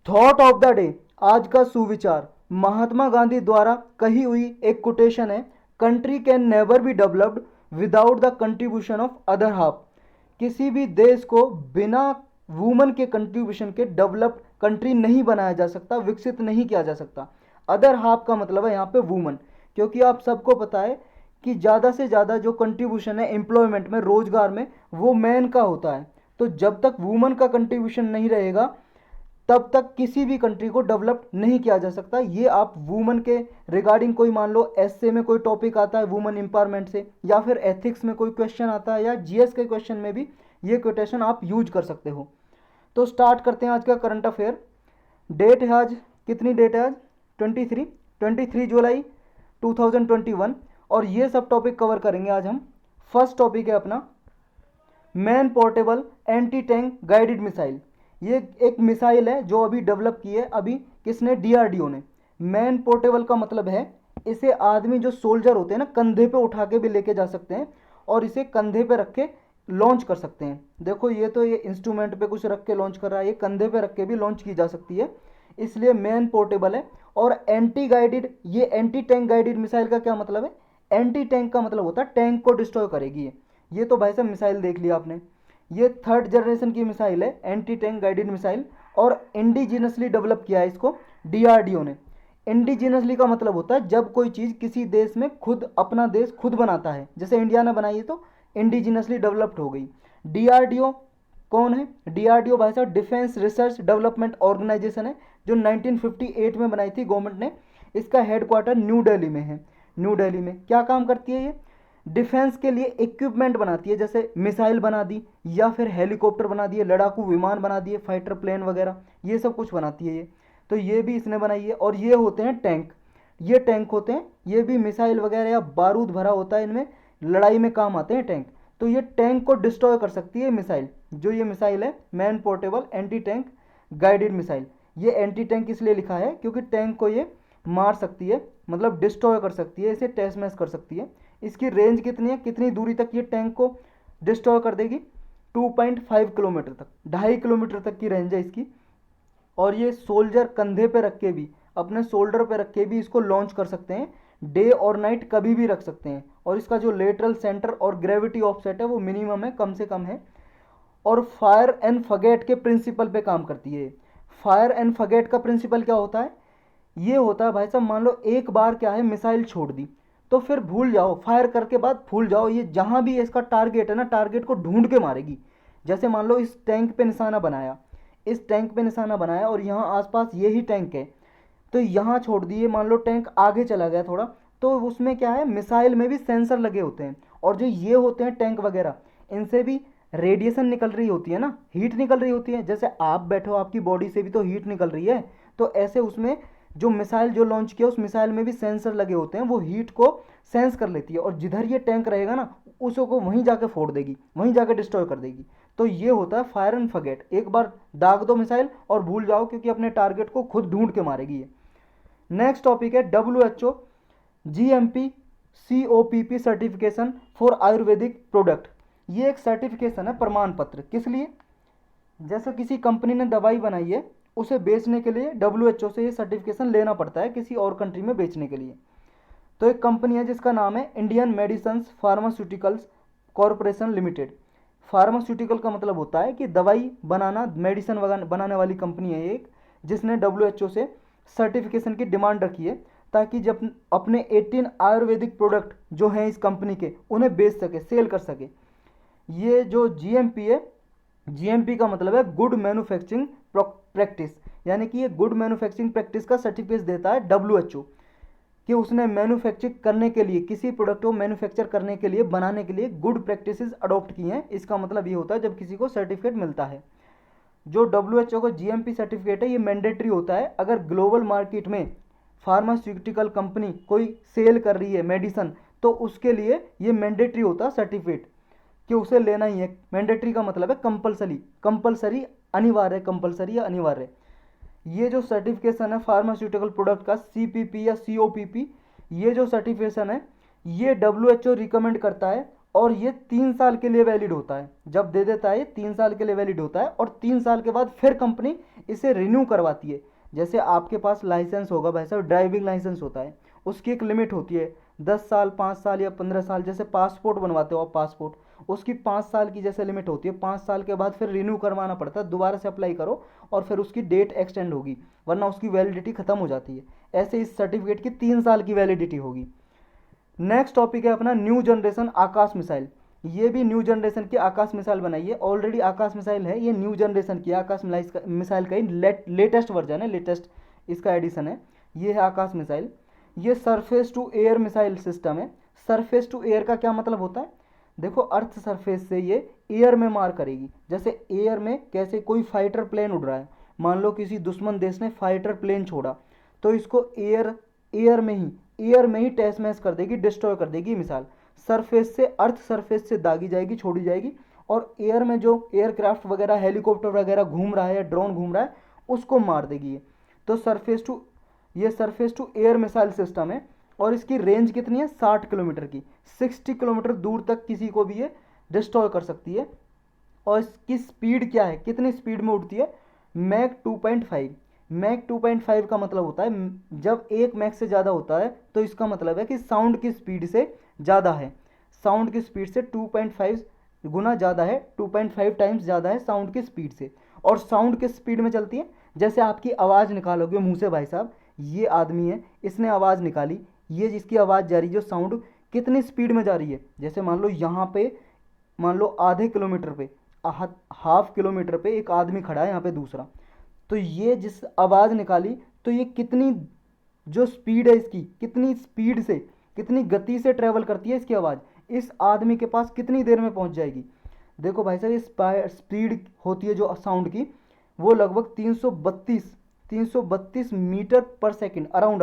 Thought of the day, आज का सुविचार महात्मा गांधी द्वारा कही हुई एक कोटेशन है, country can never be developed without the contribution of other half. किसी भी देश को बिना वुमन के कंट्रीब्यूशन के डेवलप्ड कंट्री नहीं बनाया जा सकता, विकसित नहीं किया जा सकता। अदर हाफ का मतलब है यहाँ पे वुमन, क्योंकि आप सबको पता है कि ज़्यादा से ज़्यादा जो कंट्रीब्यूशन है एम्प्लॉयमेंट में, रोजगार में, वो मैन का होता है। तो जब तक वुमन का कंट्रीब्यूशन नहीं रहेगा तब तक किसी भी कंट्री को डेवलप नहीं किया जा सकता। ये आप वुमन के रिगार्डिंग कोई मान लो एसए में कोई टॉपिक आता है वुमन एम्पावरमेंट से, या फिर एथिक्स में कोई क्वेश्चन आता है, या जीएस के क्वेश्चन में भी ये कोटेशन आप यूज कर सकते हो। तो स्टार्ट करते हैं आज का करंट अफेयर। डेट है आज, कितनी डेट है आज? 23 जुलाई 2021। और ये सब टॉपिक कवर करेंगे आज हम। फर्स्ट टॉपिक है अपना man portable anti tank guided missile. ये एक मिसाइल है जो अभी डेवलप की है, अभी किसने? डीआरडीओ ने। मैन पोर्टेबल का मतलब है इसे आदमी जो सोल्जर होते हैं ना, कंधे पे उठा के भी लेके जा सकते हैं और इसे कंधे पे रख के लॉन्च कर सकते हैं। देखो ये तो ये इंस्ट्रूमेंट पे कुछ रख के लॉन्च कर रहा है, ये कंधे पे रख के भी लॉन्च की जा सकती है, इसलिए मैन पोर्टेबल है। और एंटी गाइडेड, ये एंटी टैंक गाइडेड मिसाइल का क्या मतलब है? एंटी टैंक का मतलब होता है टैंक को डिस्ट्रॉय करेगी ये तो भाई साहब मिसाइल देख लिया आपने। ये थर्ड जनरेशन की मिसाइल है, एंटी टैंक गाइडेड मिसाइल, और इंडिजिनसली डेवलप किया है इसको डीआरडीओ ने। इंडिजिनसली का मतलब होता है जब कोई चीज़ किसी देश में खुद, अपना देश खुद बनाता है, जैसे इंडिया ने बनाई है तो इंडिजिनसली डेवलप्ड हो गई। डीआरडीओ कौन है? डीआरडीओ भाई साहब डिफेंस रिसर्च डेवलपमेंट ऑर्गेनाइजेशन है, जो 1958 में बनाई थी गवर्नमेंट ने। इसका हेडक्वार्टर न्यू दिल्ली में है। न्यू दिल्ली में क्या काम करती है ये? डिफेंस के लिए इक्विपमेंट बनाती है, जैसे मिसाइल बना दी, या फिर हेलीकॉप्टर बना दिए, लड़ाकू विमान बना दिए, फाइटर प्लेन वगैरह, ये सब कुछ बनाती है ये। तो ये भी इसने बनाई है। और ये होते हैं टैंक, ये टैंक होते हैं, ये भी मिसाइल वगैरह या बारूद भरा होता है इनमें, लड़ाई में काम आते हैं टैंक। तो ये टैंक को डिस्ट्रॉय कर सकती है मिसाइल। जो ये मिसाइल है man portable anti tank guided missile, ये एंटी टैंक इसलिए लिखा है क्योंकि टैंक को ये मार सकती है, मतलब डिस्ट्रॉय कर सकती है, इसे तहस महस कर सकती है। इसकी रेंज कितनी है, कितनी दूरी तक ये टैंक को डिस्ट्रॉय कर देगी? 2.5 किलोमीटर तक, 2.5 किलोमीटर तक की रेंज है इसकी। और ये सोल्जर कंधे पे रख के भी, अपने शोल्डर पे रख के भी इसको लॉन्च कर सकते हैं, डे और नाइट कभी भी रख सकते हैं। और इसका जो लेटरल सेंटर और ग्रेविटी ऑफसेट है वो मिनिमम है, कम से कम है। और फायर एंड फगेट के प्रिंसिपल पे काम करती है। फायर एंड फगेट का प्रिंसिपल क्या होता है? ये होता है भाई साहब, मान लो एक बार क्या है मिसाइल छोड़ दी तो फिर भूल जाओ, फायर करके बाद भूल जाओ, ये जहां भी इसका टारगेट है ना, टारगेट को ढूंढ के मारेगी। जैसे मान लो इस टैंक पे निशाना बनाया, इस टैंक पे निशाना बनाया और यहाँ आसपास ये ही टैंक है, तो यहाँ छोड़ दिए, मान लो टैंक आगे चला गया थोड़ा, तो उसमें क्या है, मिसाइल में भी सेंसर लगे होते हैं। और जो ये होते हैं टैंक वगैरह, इनसे भी रेडिएशन निकल रही होती है ना, हीट निकल रही होती है। जैसे आप बैठो, आपकी बॉडी से भी तो हीट निकल रही है, तो ऐसे उसमें जो मिसाइल जो लॉन्च किया उस मिसाइल में भी सेंसर लगे होते हैं, वो हीट को सेंस कर लेती है और जिधर ये टैंक रहेगा ना उसको वहीं जाके फोड़ देगी, वहीं जाके डिस्ट्रॉय कर देगी। तो ये होता है फायर एंड फगेट, एक बार दाग दो मिसाइल और भूल जाओ, क्योंकि अपने टारगेट को खुद ढूंढ के मारेगी ये। नेक्स्ट टॉपिक है WHO GMP COPP certification for Ayurvedic product. ये एक सर्टिफिकेशन है, प्रमाण पत्र, किस लिए? जैसे किसी कंपनी ने दवाई बनाई है, उसे बेचने के लिए WHO से ये सर्टिफिकेशन लेना पड़ता है किसी और कंट्री में बेचने के लिए। तो एक कंपनी है जिसका नाम है Indian medicine pharmaceuticals corporation limited. Pharmaceutical का मतलब होता है कि दवाई बनाना, मेडिसिन बनाने वाली कंपनी है एक, जिसने WHO से सर्टिफिकेशन की डिमांड रखी है, ताकि जब अपने 18 आयुर्वेदिक प्रोडक्ट जो हैं इस कंपनी के, उन्हें बेच सके, सेल कर सके। ये जो GMP है, GMP का मतलब है गुड मैन्युफैक्चरिंग प्रैक्टिस, यानी कि ये गुड मैन्युफैक्चरिंग प्रैक्टिस का सर्टिफिकेट देता है WHO, कि उसने मैन्युफैक्चर करने के लिए, किसी प्रोडक्ट को मैन्युफैक्चर करने के लिए, बनाने के लिए गुड प्रैक्टिसेस अडॉप्ट की हैं। इसका मतलब ये होता है जब किसी को सर्टिफिकेट मिलता है। जो WHO का GMP सर्टिफिकेट है ये मैंडेटरी होता है अगर ग्लोबल मार्केट में फार्मास्यूटिकल कंपनी कोई सेल कर रही है मेडिसन, तो उसके लिए ये मैंडेटरी होता है सर्टिफिकेट, कि उसे लेना ही है। मैंडेटरी का मतलब है कंपलसरी, कंपलसरी, अनिवार्य, कंपलसरी या अनिवार्य। ये जो सर्टिफिकेशन है फार्मास्यूटिकल प्रोडक्ट का, CPP या COPP, ये जो सर्टिफिकेशन है ये WHO रिकमेंड करता है और ये 3 साल के लिए वैलिड होता है। जब दे देता है ये 3 साल के लिए वैलिड होता है, और 3 साल के बाद फिर कंपनी इसे रिन्यू करवाती है। जैसे आपके पास लाइसेंस होगा भाई साहब, ड्राइविंग लाइसेंस होता है, उसकी एक लिमिट होती है 10 साल, 5 साल या 15 साल। जैसे पासपोर्ट बनवाते हो आप, पासपोर्ट, उसकी 5 साल की जैसे लिमिट होती है, 5 साल के बाद फिर रिन्यू करवाना पड़ता है, दोबारा से अप्लाई करो और फिर उसकी डेट एक्सटेंड होगी, वरना उसकी वैलिडिटी खत्म हो जाती है। ऐसे इस सर्टिफिकेट की 3 साल की वैलिडिटी होगी। नेक्स्ट टॉपिक है अपना न्यू जनरेशन आकाश मिसाइल। ये भी न्यू जनरेशन की आकाश मिसाइल बनाई है, ऑलरेडी आकाश मिसाइल है, ये न्यू जनरेशन की आकाश मिसाइल का ही लेटेस्ट वर्जन है, लेटेस्ट इसका एडिशन है। ये है आकाश मिसाइल। ये surface to air missile system है। सरफेस टू एयर का क्या मतलब होता है? देखो, अर्थ सरफेस से ये एयर में मार करेगी। जैसे एयर में कैसे कोई फाइटर प्लेन उड़ रहा है, मान लो किसी दुश्मन देश ने फाइटर प्लेन छोड़ा, तो इसको एयर में ही तहस महस कर देगी, डिस्ट्रॉय कर देगी मिसाइल। सरफेस से, अर्थ सरफेस से दागी जाएगी, छोड़ी जाएगी, और एयर में जो एयरक्राफ्ट वगैरह, हेलीकॉप्टर वगैरह घूम रहा है या ड्रोन घूम रहा है, उसको मार देगी ये। तो ये surface to air missile system है, और इसकी रेंज कितनी है? 60 किलोमीटर की। 60 किलोमीटर दूर तक किसी को भी ये डिस्ट्रॉय कर सकती है। और इसकी स्पीड क्या है, कितनी स्पीड में उड़ती है? मैक 2.5। मैक 2.5 का मतलब होता है, जब 1 मैक से ज़्यादा होता है तो इसका मतलब है कि साउंड की स्पीड से ज़्यादा है। साउंड की स्पीड से 2.5 गुना ज़्यादा है, 2.5 टाइम्स ज़्यादा है साउंड की स्पीड से। और साउंड किस स्पीड में चलती है? जैसे आपकी आवाज़ निकालोगे मुंह से भाई साहब, ये आदमी है, इसने आवाज़ निकाली, ये जिसकी आवाज़ जा रही है, जो साउंड कितनी स्पीड में जा रही है? जैसे मान लो यहाँ पे, मान लो आधे किलोमीटर पे, हाफ किलोमीटर पे एक आदमी खड़ा है यहाँ पे दूसरा, तो ये जिस आवाज़ निकाली, तो ये कितनी, जो स्पीड है इसकी, कितनी स्पीड से, कितनी गति से ट्रैवल करती है इसकी आवाज़, इस आदमी के पास कितनी देर में पहुंच जाएगी? देखो भाई साहब, ये स्पीड होती है जो साउंड की, वो लगभग 332 मीटर पर सेकंड, अराउंड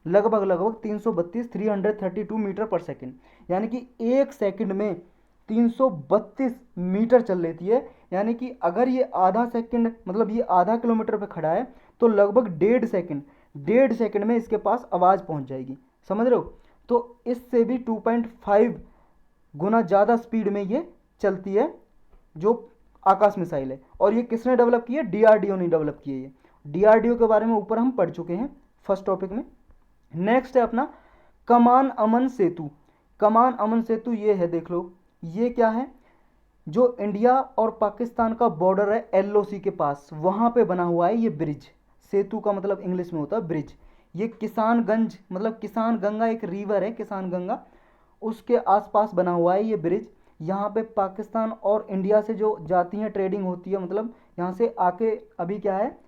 लगभग 332 मीटर पर सेकंड, यानी कि 1 सेकंड में 332 मीटर चल लेती है। यानी कि अगर ये आधा सेकंड, मतलब ये आधा किलोमीटर पे खड़ा है, तो लगभग 1.5 सेकंड में इसके पास आवाज़ पहुंच जाएगी। समझ रहे हो? तो इससे भी 2.5 गुना ज़्यादा स्पीड में ये चलती है, जो आकाश मिसाइल है। और ये किसने डेवलप की है? डीआरडीओ ने डेवलप की है ये। डीआरडीओ के बारे में ऊपर हम पढ़ चुके हैं फर्स्ट टॉपिक में। नेक्स्ट है अपना कमान अमन सेतु। कमान अमन सेतु ये है, देख लो, ये क्या है? जो इंडिया और पाकिस्तान का बॉर्डर है एलओसी के पास, वहाँ पे बना हुआ है ये ब्रिज। सेतु का मतलब इंग्लिश में होता है ब्रिज। ये किसानगंज, मतलब किसान गंगा एक रिवर है, किसान गंगा, उसके आसपास बना हुआ है ये ब्रिज। यहाँ पे पाकिस्तान और इंडिया से जो जाती हैं, ट्रेडिंग होती है, मतलब यहाँ से आके, अभी क्या है,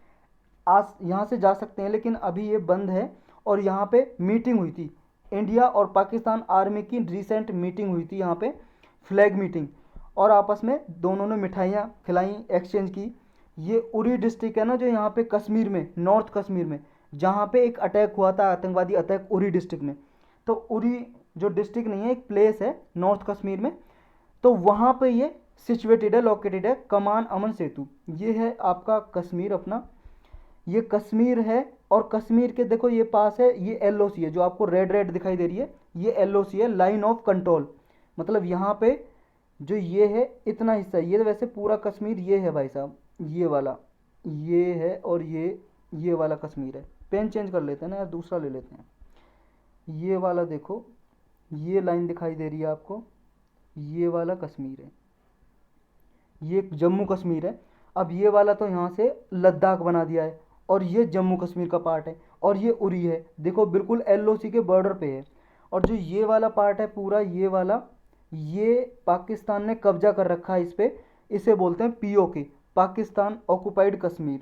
यहाँ से जा सकते हैं, लेकिन अभी ये बंद है। और यहाँ पे मीटिंग हुई थी, इंडिया और पाकिस्तान आर्मी की रिसेंट मीटिंग हुई थी यहाँ पे, फ्लैग मीटिंग, और आपस में दोनों ने मिठाइयाँ खिलाई, एक्सचेंज की। ये उरी डिस्ट्रिक्ट है ना, जो यहाँ पे कश्मीर में, नॉर्थ कश्मीर में, जहाँ पे एक अटैक हुआ था, आतंकवादी अटैक, उरी डिस्ट्रिक्ट में। तो उरी जो डिस्ट्रिक्ट नहीं है, एक प्लेस है नॉर्थ कश्मीर में, तो वहाँ पे ये सिचुएटेड है, लोकेटेड है कमान अमन सेतु। ये है आपका कश्मीर अपना, ये कश्मीर है। और कश्मीर के देखो ये पास है, ये एलओसी है, जो आपको रेड रेड दिखाई दे रही है, ये एलओसी है, लाइन ऑफ कंट्रोल। मतलब यहाँ पे जो ये है, इतना हिस्सा, ये वैसे पूरा कश्मीर ये है भाई साहब, ये वाला ये है, और ये वाला कश्मीर है। पेन चेंज कर लेते हैं ना यार, दूसरा ले लेते हैं। ये वाला देखो, ये लाइन दिखाई दे रही है आपको, ये वाला कश्मीर है, ये जम्मू कश्मीर है। अब ये वाला तो यहाँ से लद्दाख बना दिया है, और ये जम्मू कश्मीर का पार्ट है, और ये उरी है, देखो बिल्कुल एलओसी के बॉर्डर पे है। और जो ये वाला पार्ट है पूरा, ये वाला, ये पाकिस्तान ने कब्जा कर रखा है इस पे, इसे बोलते हैं PoK, Pakistan occupied Kashmir,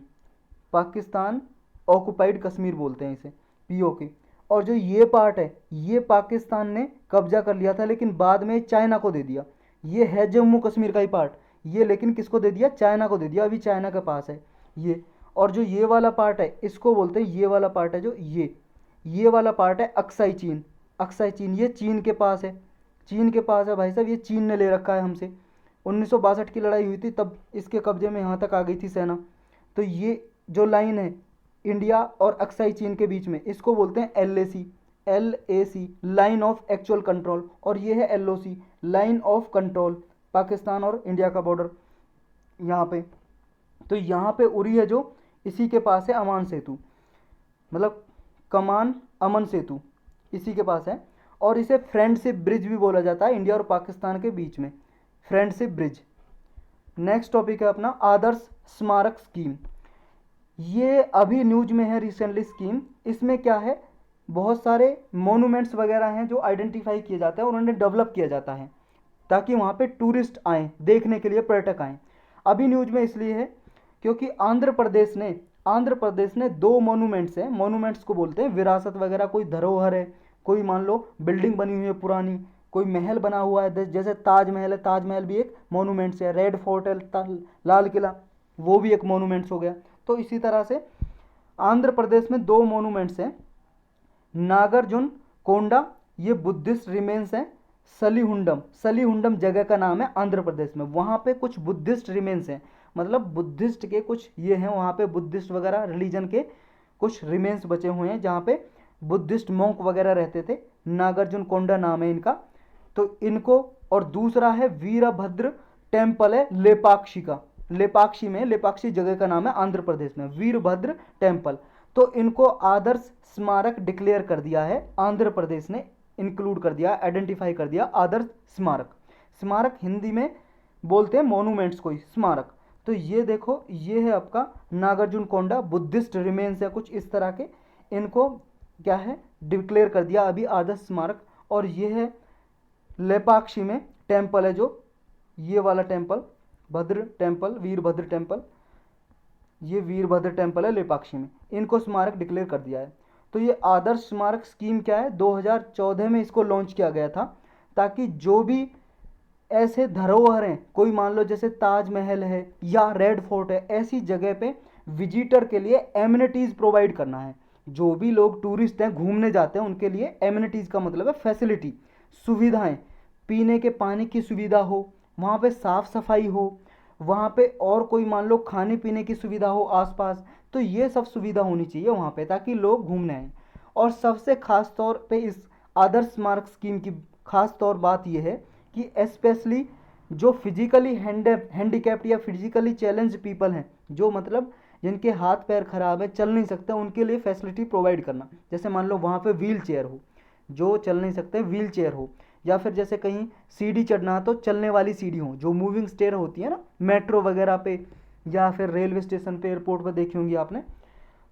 Pakistan occupied Kashmir बोलते हैं इसे, पीओके। और जो ये पार्ट है, ये पाकिस्तान ने कब्जा कर लिया था, लेकिन बाद में चाइना को दे दिया। ये है जम्मू कश्मीर का ही पार्ट, ये लेकिन किसको दे दिया? चाइना को दे दिया, अभी चाइना के पास है ये। और जो ये वाला पार्ट है, इसको बोलते हैं, ये वाला पार्ट है जो ये वाला पार्ट है अक्साई चीन। अक्साई चीन, ये चीन के पास है, चीन के पास है भाई साहब, ये चीन ने ले रखा है हमसे। 1962 की लड़ाई हुई थी, तब इसके कब्जे में यहाँ तक आ गई थी सेना। तो ये जो लाइन है इंडिया और अक्साई चीन के बीच में, इसको बोलते हैं LAC, LAC line of actual control, और ये है LOC line of control, Pakistan और इंडिया का बॉर्डर यहाँ पे। तो यहाँ पे उरी है जो इसी के पास है अमान सेतु, मतलब कमान अमन सेतु इसी के पास है, और इसे फ्रेंडशिप ब्रिज भी बोला जाता है इंडिया और पाकिस्तान के बीच में, फ्रेंडशिप ब्रिज। नेक्स्ट टॉपिक है अपना आदर्श स्मारक स्कीम। ये अभी न्यूज में है रिसेंटली स्कीम। इसमें क्या है, बहुत सारे मोनूमेंट्स वगैरह हैं जो आइडेंटिफाई किए जाते हैं और उन्हें डेवलप किया जाता है ताकि वहाँ पे टूरिस्ट आएँ देखने के लिए, पर्यटक आएँ। अभी न्यूज में इसलिए है क्योंकि आंध्र प्रदेश ने 2 मोनूमेंट्स हैं, मोनूमेंट्स को बोलते हैं विरासत वगैरह, कोई धरोहर है, कोई मान लो बिल्डिंग बनी हुई है पुरानी, कोई महल बना हुआ है, जैसे ताजमहल है, ताजमहल भी एक मोनूमेंट्स है, रेड फोर्ट है, लाल किला, वो भी एक मोनूमेंट्स हो गया। तो इसी तरह से आंध्र प्रदेश में 2 मोनूमेंट्स हैं, नागार्जुन कोंडा ये बुद्धिस्ट रिमेन्स हैं, सलीहुंडम जगह का नाम है आंध्र प्रदेश में, वहाँ पे कुछ बुद्धिस्ट रिमेन्स हैं, मतलब बुद्धिस्ट के कुछ ये हैं वहाँ पे, बुद्धिस्ट वगैरह रिलीजन के कुछ रिमेन्स बचे हुए हैं जहाँ पे बुद्धिस्ट मोंक वगैरह रहते थे। नागार्जुन कोंडा नाम है इनका, तो इनको, और दूसरा है वीरभद्र टेम्पल है लेपाक्षी का, लेपाक्षी जगह का नाम है आंध्र प्रदेश में, वीरभद्र टेम्पल। तो इनको आदर्श स्मारक डिक्लेयर कर दिया है आंध्र प्रदेश ने, इंक्लूड कर दिया, आइडेंटिफाई कर दिया आदर्श स्मारक हिंदी में बोलते हैं मोनूमेंट्स को ही, स्मारक। तो ये देखो, ये है आपका नागार्जुन कोंडा, बुद्धिस्ट रिमेन्स है कुछ इस तरह के, इनको क्या है डिक्लेयर कर दिया अभी आदर्श स्मारक। और ये है लेपाक्षी में टेम्पल है जो ये वाला टेम्पल, वीरभद्र टेम्पल, ये वीरभद्र टेम्पल है लेपाक्षी में, इनको स्मारक डिक्लेयर कर दिया है। तो ये आदर्श स्मारक स्कीम क्या है, 2014 में इसको लॉन्च किया गया था ताकि जो भी ऐसे धरोहर हैं, कोई मान लो जैसे ताजमहल है या रेड फोर्ट है, ऐसी जगह पे विजिटर के लिए एमिनिटीज़ प्रोवाइड करना है। जो भी लोग टूरिस्ट हैं, घूमने जाते हैं, उनके लिए एमिनिटीज़ का मतलब है फैसिलिटी, सुविधाएं, पीने के पानी की सुविधा हो, वहाँ पे साफ़ सफाई हो, वहाँ पे और कोई मान लो खाने पीने की सुविधा हो आसपास, तो ये सब सुविधा होनी चाहिए वहाँ पे ताकि लोग घूमने आएँ। और सबसे ख़ास तौर पे इस आदर्श स्मारक स्कीम की ख़ास तौर बात यह है कि स्पेशली जो फिजिकली हैंडीकैप्ड या फिजिकली चैलेंज पीपल हैं, जो मतलब जिनके हाथ पैर खराब है, चल नहीं सकते, उनके लिए फैसिलिटी प्रोवाइड करना। जैसे मान लो वहाँ पे व्हील चेयर हो, जो चल नहीं सकते व्हील चेयर हो, या फिर जैसे कहीं सीढ़ी चढ़ना तो चलने वाली सीढ़ी हो, जो मूविंग स्टेयर होती है ना मेट्रो वगैरह पे, या फिर रेलवे स्टेशन पे, एयरपोर्ट पर देखी होंगी आपने।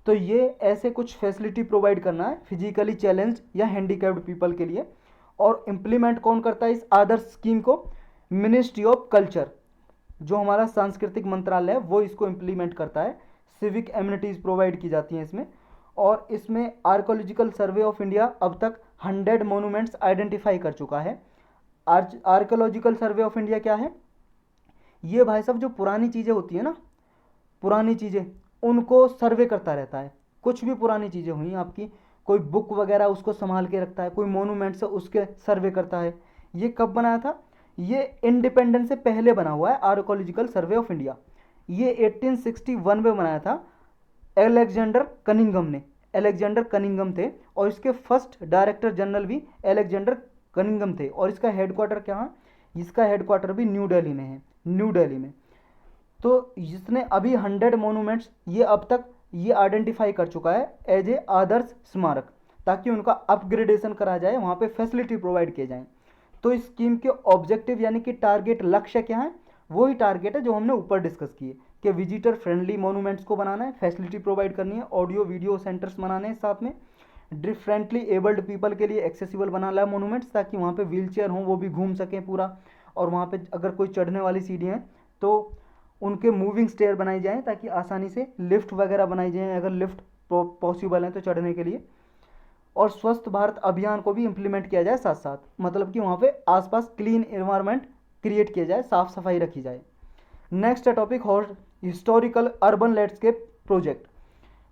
तो ये ऐसे कुछ फैसिलिटी प्रोवाइड करना है फिजिकली चैलेंज या हैंडीकैप्ड पीपल के लिए। और इम्प्लीमेंट कौन करता है इस आदर्श स्कीम को, मिनिस्ट्री ऑफ कल्चर, जो हमारा सांस्कृतिक मंत्रालय है वो इसको इम्प्लीमेंट करता है। सिविक एमिनिटीज़ प्रोवाइड की जाती हैं इसमें। और इसमें आर्कोलॉजिकल सर्वे ऑफ इंडिया अब तक 100 मोनूमेंट्स आइडेंटिफाई कर चुका है। आर्कोलॉजिकल सर्वे ऑफ इंडिया क्या है, ये भाई साहब जो पुरानी चीज़ें होती है ना, पुरानी चीज़ें, उनको सर्वे करता रहता है। कुछ भी पुरानी चीज़ें हुई आपकी, कोई बुक वगैरह उसको संभाल के रखता है, कोई मोनूमेंट्स है उसके सर्वे करता है। ये कब बनाया था, ये इंडिपेंडेंस से पहले बना हुआ है आर्कोलॉजिकल सर्वे ऑफ इंडिया। ये 1861 में बनाया था एलेक्जेंडर कनिंगम थे, और इसके फर्स्ट डायरेक्टर जनरल भी एलेक्जेंडर कनिंगम थे। और इसका हेडक्वार्टर क्या है, इसका हेडक्वार्टर भी न्यू दिल्ली में है, न्यू दिल्ली में। तो इसने अभी 100 मोनूमेंट्स ये अब तक ये आइडेंटिफाई कर चुका है एज ए आदर्श स्मारक, ताकि उनका अपग्रेडेशन करा जाए, वहाँ पे फैसिलिटी प्रोवाइड किए जाएँ। तो इस स्कीम के ऑब्जेक्टिव यानी कि टारगेट, लक्ष्य क्या है, वही टारगेट है जो हमने ऊपर डिस्कस किए कि विजिटर फ्रेंडली मोनूमेंट्स को बनाना है, फैसिलिटी प्रोवाइड करनी है, ऑडियो वीडियो सेंटर्स बनाने हैं, साथ में डिफरेंटली एबल्ड पीपल के लिए एक्सेसिबल बनाना है मोनूमेंट्स, ताकि वहाँ पे व्हील चेयर हों वो भी घूम सकें पूरा। और वहाँ पे अगर कोई चढ़ने वाली सीढ़ियाँ हैं तो उनके मूविंग स्टेयर बनाई जाएँ, ताकि आसानी से लिफ्ट वगैरह बनाई जाएँ अगर लिफ्ट पॉसिबल है तो चढ़ने के लिए। और स्वच्छ भारत अभियान को भी इम्प्लीमेंट किया जाए साथ साथ, मतलब कि वहाँ पे आसपास क्लीन एनवायरनमेंट क्रिएट किया जाए, साफ़ सफाई रखी जाए। नेक्स्ट टॉपिक और हिस्टोरिकल अर्बन लैंडस्केप प्रोजेक्ट।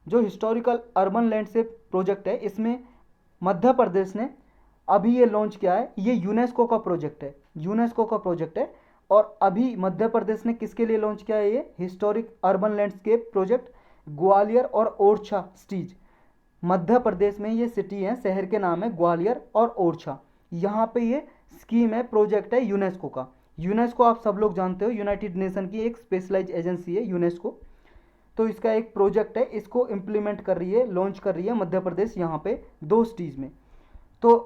जो हिस्टोरिकल अर्बन लैंडस्केप प्रोजेक्ट है, इसमें मध्य प्रदेश ने अभी ये लॉन्च किया है। ये यूनेस्को का प्रोजेक्ट है, और अभी मध्य प्रदेश ने किसके लिए लॉन्च किया है, ये historic urban landscape project Gwalior और ओरछा सिटीज, मध्य प्रदेश में ये सिटी है, शहर के नाम है ग्वालियर और ओरछा। यहाँ पे ये स्कीम है, प्रोजेक्ट है यूनेस्को का। यूनेस्को आप सब लोग जानते हो, यूनाइटेड नेशन की एक स्पेशलाइज एजेंसी है यूनेस्को। तो इसका एक प्रोजेक्ट है, इसको इम्प्लीमेंट कर रही है, लॉन्च कर रही है मध्य प्रदेश यहाँ पे 2 सिटीज़ में। तो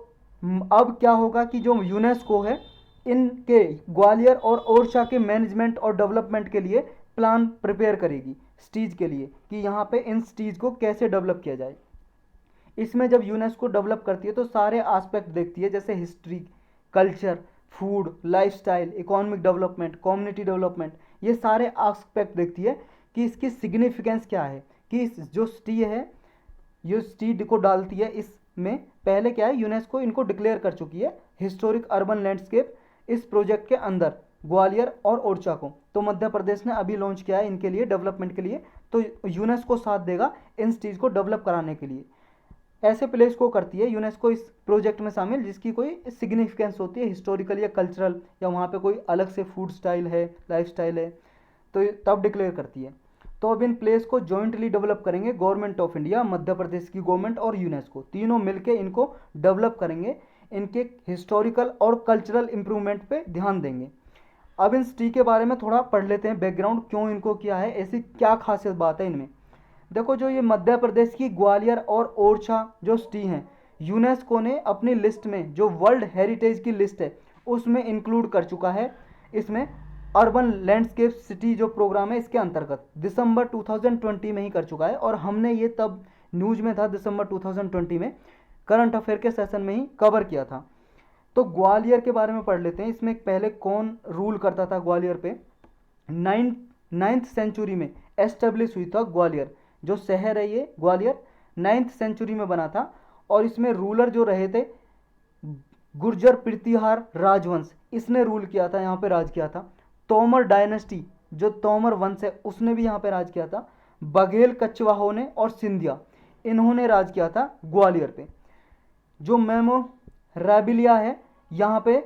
अब क्या होगा कि जो यूनेस्को है इनके ग्वालियर और ओरछा के मैनेजमेंट और डेवलपमेंट के लिए प्लान प्रिपेयर करेगी सिटीज़ के लिए, कि यहाँ पे इन सिटीज़ को कैसे डेवलप किया जाए। इसमें जब यूनेस्को डेवलप करती है तो सारे एस्पेक्ट देखती है, जैसे history, culture, food, lifestyle, economic development, community development, ये सारे एस्पेक्ट देखती है कि इसकी सिग्निफिकेंस क्या है, कि जो सिटी है, ये सिटी को डालती है इसमें। पहले क्या है, यूनेस्को इनको डिक्लेयर कर चुकी है हिस्टोरिक अर्बन लैंडस्केप इस प्रोजेक्ट के अंदर, ग्वालियर और ओरछा को। तो मध्य प्रदेश ने अभी लॉन्च किया है इनके लिए डेवलपमेंट के लिए, तो यूनेस्को साथ देगा इन सिटीज़ को डेवलप कराने के लिए। ऐसे प्लेस को करती है यूनेस्को इस प्रोजेक्ट में शामिल जिसकी कोई सिग्निफिकेंस होती है, हिस्टोरिकल या कल्चरल, या वहाँ पे कोई अलग से फूड स्टाइल है, लाइफ स्टाइल है, तो तब डिक्लेयर करती है। तो अब इन प्लेस को जॉइंटली डेवलप करेंगे government of India, Madhya Pradesh की गवर्नमेंट और यूनेस्को, तीनों मिलके इनको डेवलप करेंगे, इनके हिस्टोरिकल और कल्चरल इम्प्रूवमेंट पे ध्यान देंगे। अब इन सिटी के बारे में थोड़ा पढ़ लेते हैं, बैकग्राउंड क्यों इनको किया है, ऐसी क्या खासियत बात है इनमें। देखो, जो ये मध्य प्रदेश की ग्वालियर और ओरछा जो सिटी हैं, यूनेस्को ने अपनी लिस्ट में, जो वर्ल्ड हेरिटेज की लिस्ट है उसमें इंक्लूड कर चुका है। इसमें अर्बन लैंडस्केप सिटी जो प्रोग्राम है इसके अंतर्गत दिसंबर 2020 में ही कर चुका है, और हमने ये तब न्यूज़ में था दिसंबर 2020 में, करंट अफेयर के सेशन में ही कवर किया था। तो ग्वालियर के बारे में पढ़ लेते हैं। इसमें पहले कौन रूल करता था ग्वालियर पे। नाइन्थ सेंचुरी में एस्टेब्लिश हुई था ग्वालियर, जो शहर है ये ग्वालियर 9th सेंचुरी में बना था, और इसमें रूलर जो रहे थे गुर्जर प्रतिहार राजवंश, इसने रूल किया था, यहाँ पे राज किया था। तोमर डायनेस्टी, जो तोमर वंश है उसने भी यहाँ पे राज किया था। बघेल कछवाहों ने और सिंधिया, इन्होंने राज किया था ग्वालियर पे। जो मेमोरेबिलिया है, यहाँ पे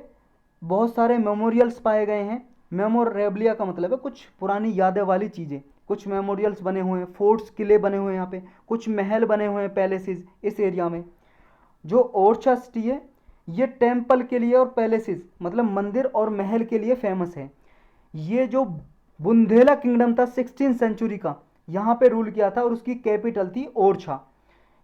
बहुत सारे मेमोरियल्स पाए गए हैं। मेमोरेबिलिया का मतलब है कुछ पुरानी यादें वाली चीज़ें, कुछ मेमोरियल्स बने हुए हैं, फोर्ट्स, किले बने हुए हैं यहाँ पे, कुछ महल बने हुए हैं, पैलेसेस इस एरिया में। जो ओरछा सिटी है ये टेम्पल के लिए और पैलेसेस मतलब मंदिर और महल के लिए फेमस है। ये जो बुंदेला किंगडम था 16th सेंचुरी का, यहाँ पे रूल किया था, और उसकी कैपिटल थी ओरछा।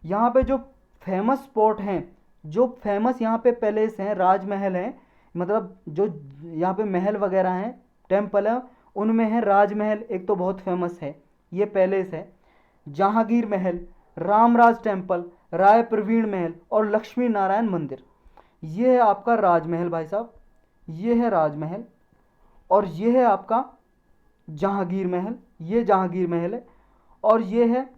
यहाँ पे जो फेमस स्पॉट हैं, जो फेमस यहाँ पे पैलेस हैं, राजमहल हैं, मतलब जो यहाँ पे महल वगैरह हैं, टेम्पल है, उनमें है राजमहल, एक तो बहुत फेमस है, ये पैलेस है। जहांगीर महल, रामराज टेम्पल, राय प्रवीण महल और लक्ष्मी नारायण मंदिर, ये है आपका राजमहल भाई साहब, ये है राजमहल। और ये है आपका जहांगीर महल, ये जहांगीर महल है। और ये है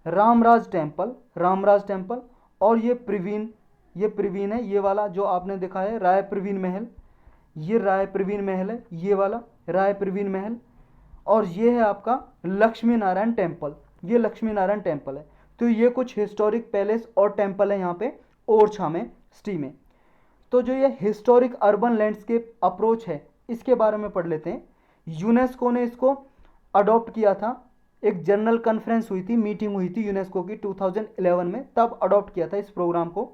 रामराज टेम्पल, रामराज टेम्पल। और ये प्रवीण है, ये वाला जो आपने देखा है राय प्रवीण महल, ये राय प्रवीण महल है, ये वाला राय प्रवीण महल। और ये है आपका लक्ष्मी नारायण टेम्पल, ये लक्ष्मी नारायण टेम्पल है। तो ये कुछ हिस्टोरिक पैलेस और टेम्पल है यहाँ पे ओरछा में, सिटी में। तो जो ये हिस्टोरिक अर्बन लैंडस्केप अप्रोच है इसके बारे में पढ़ लेते हैं। यूनेस्को ने इसको अडॉप्ट किया था, एक जनरल कॉन्फ्रेंस हुई थी, मीटिंग हुई थी यूनेस्को की 2011 में, तब अडॉप्ट किया था इस प्रोग्राम को।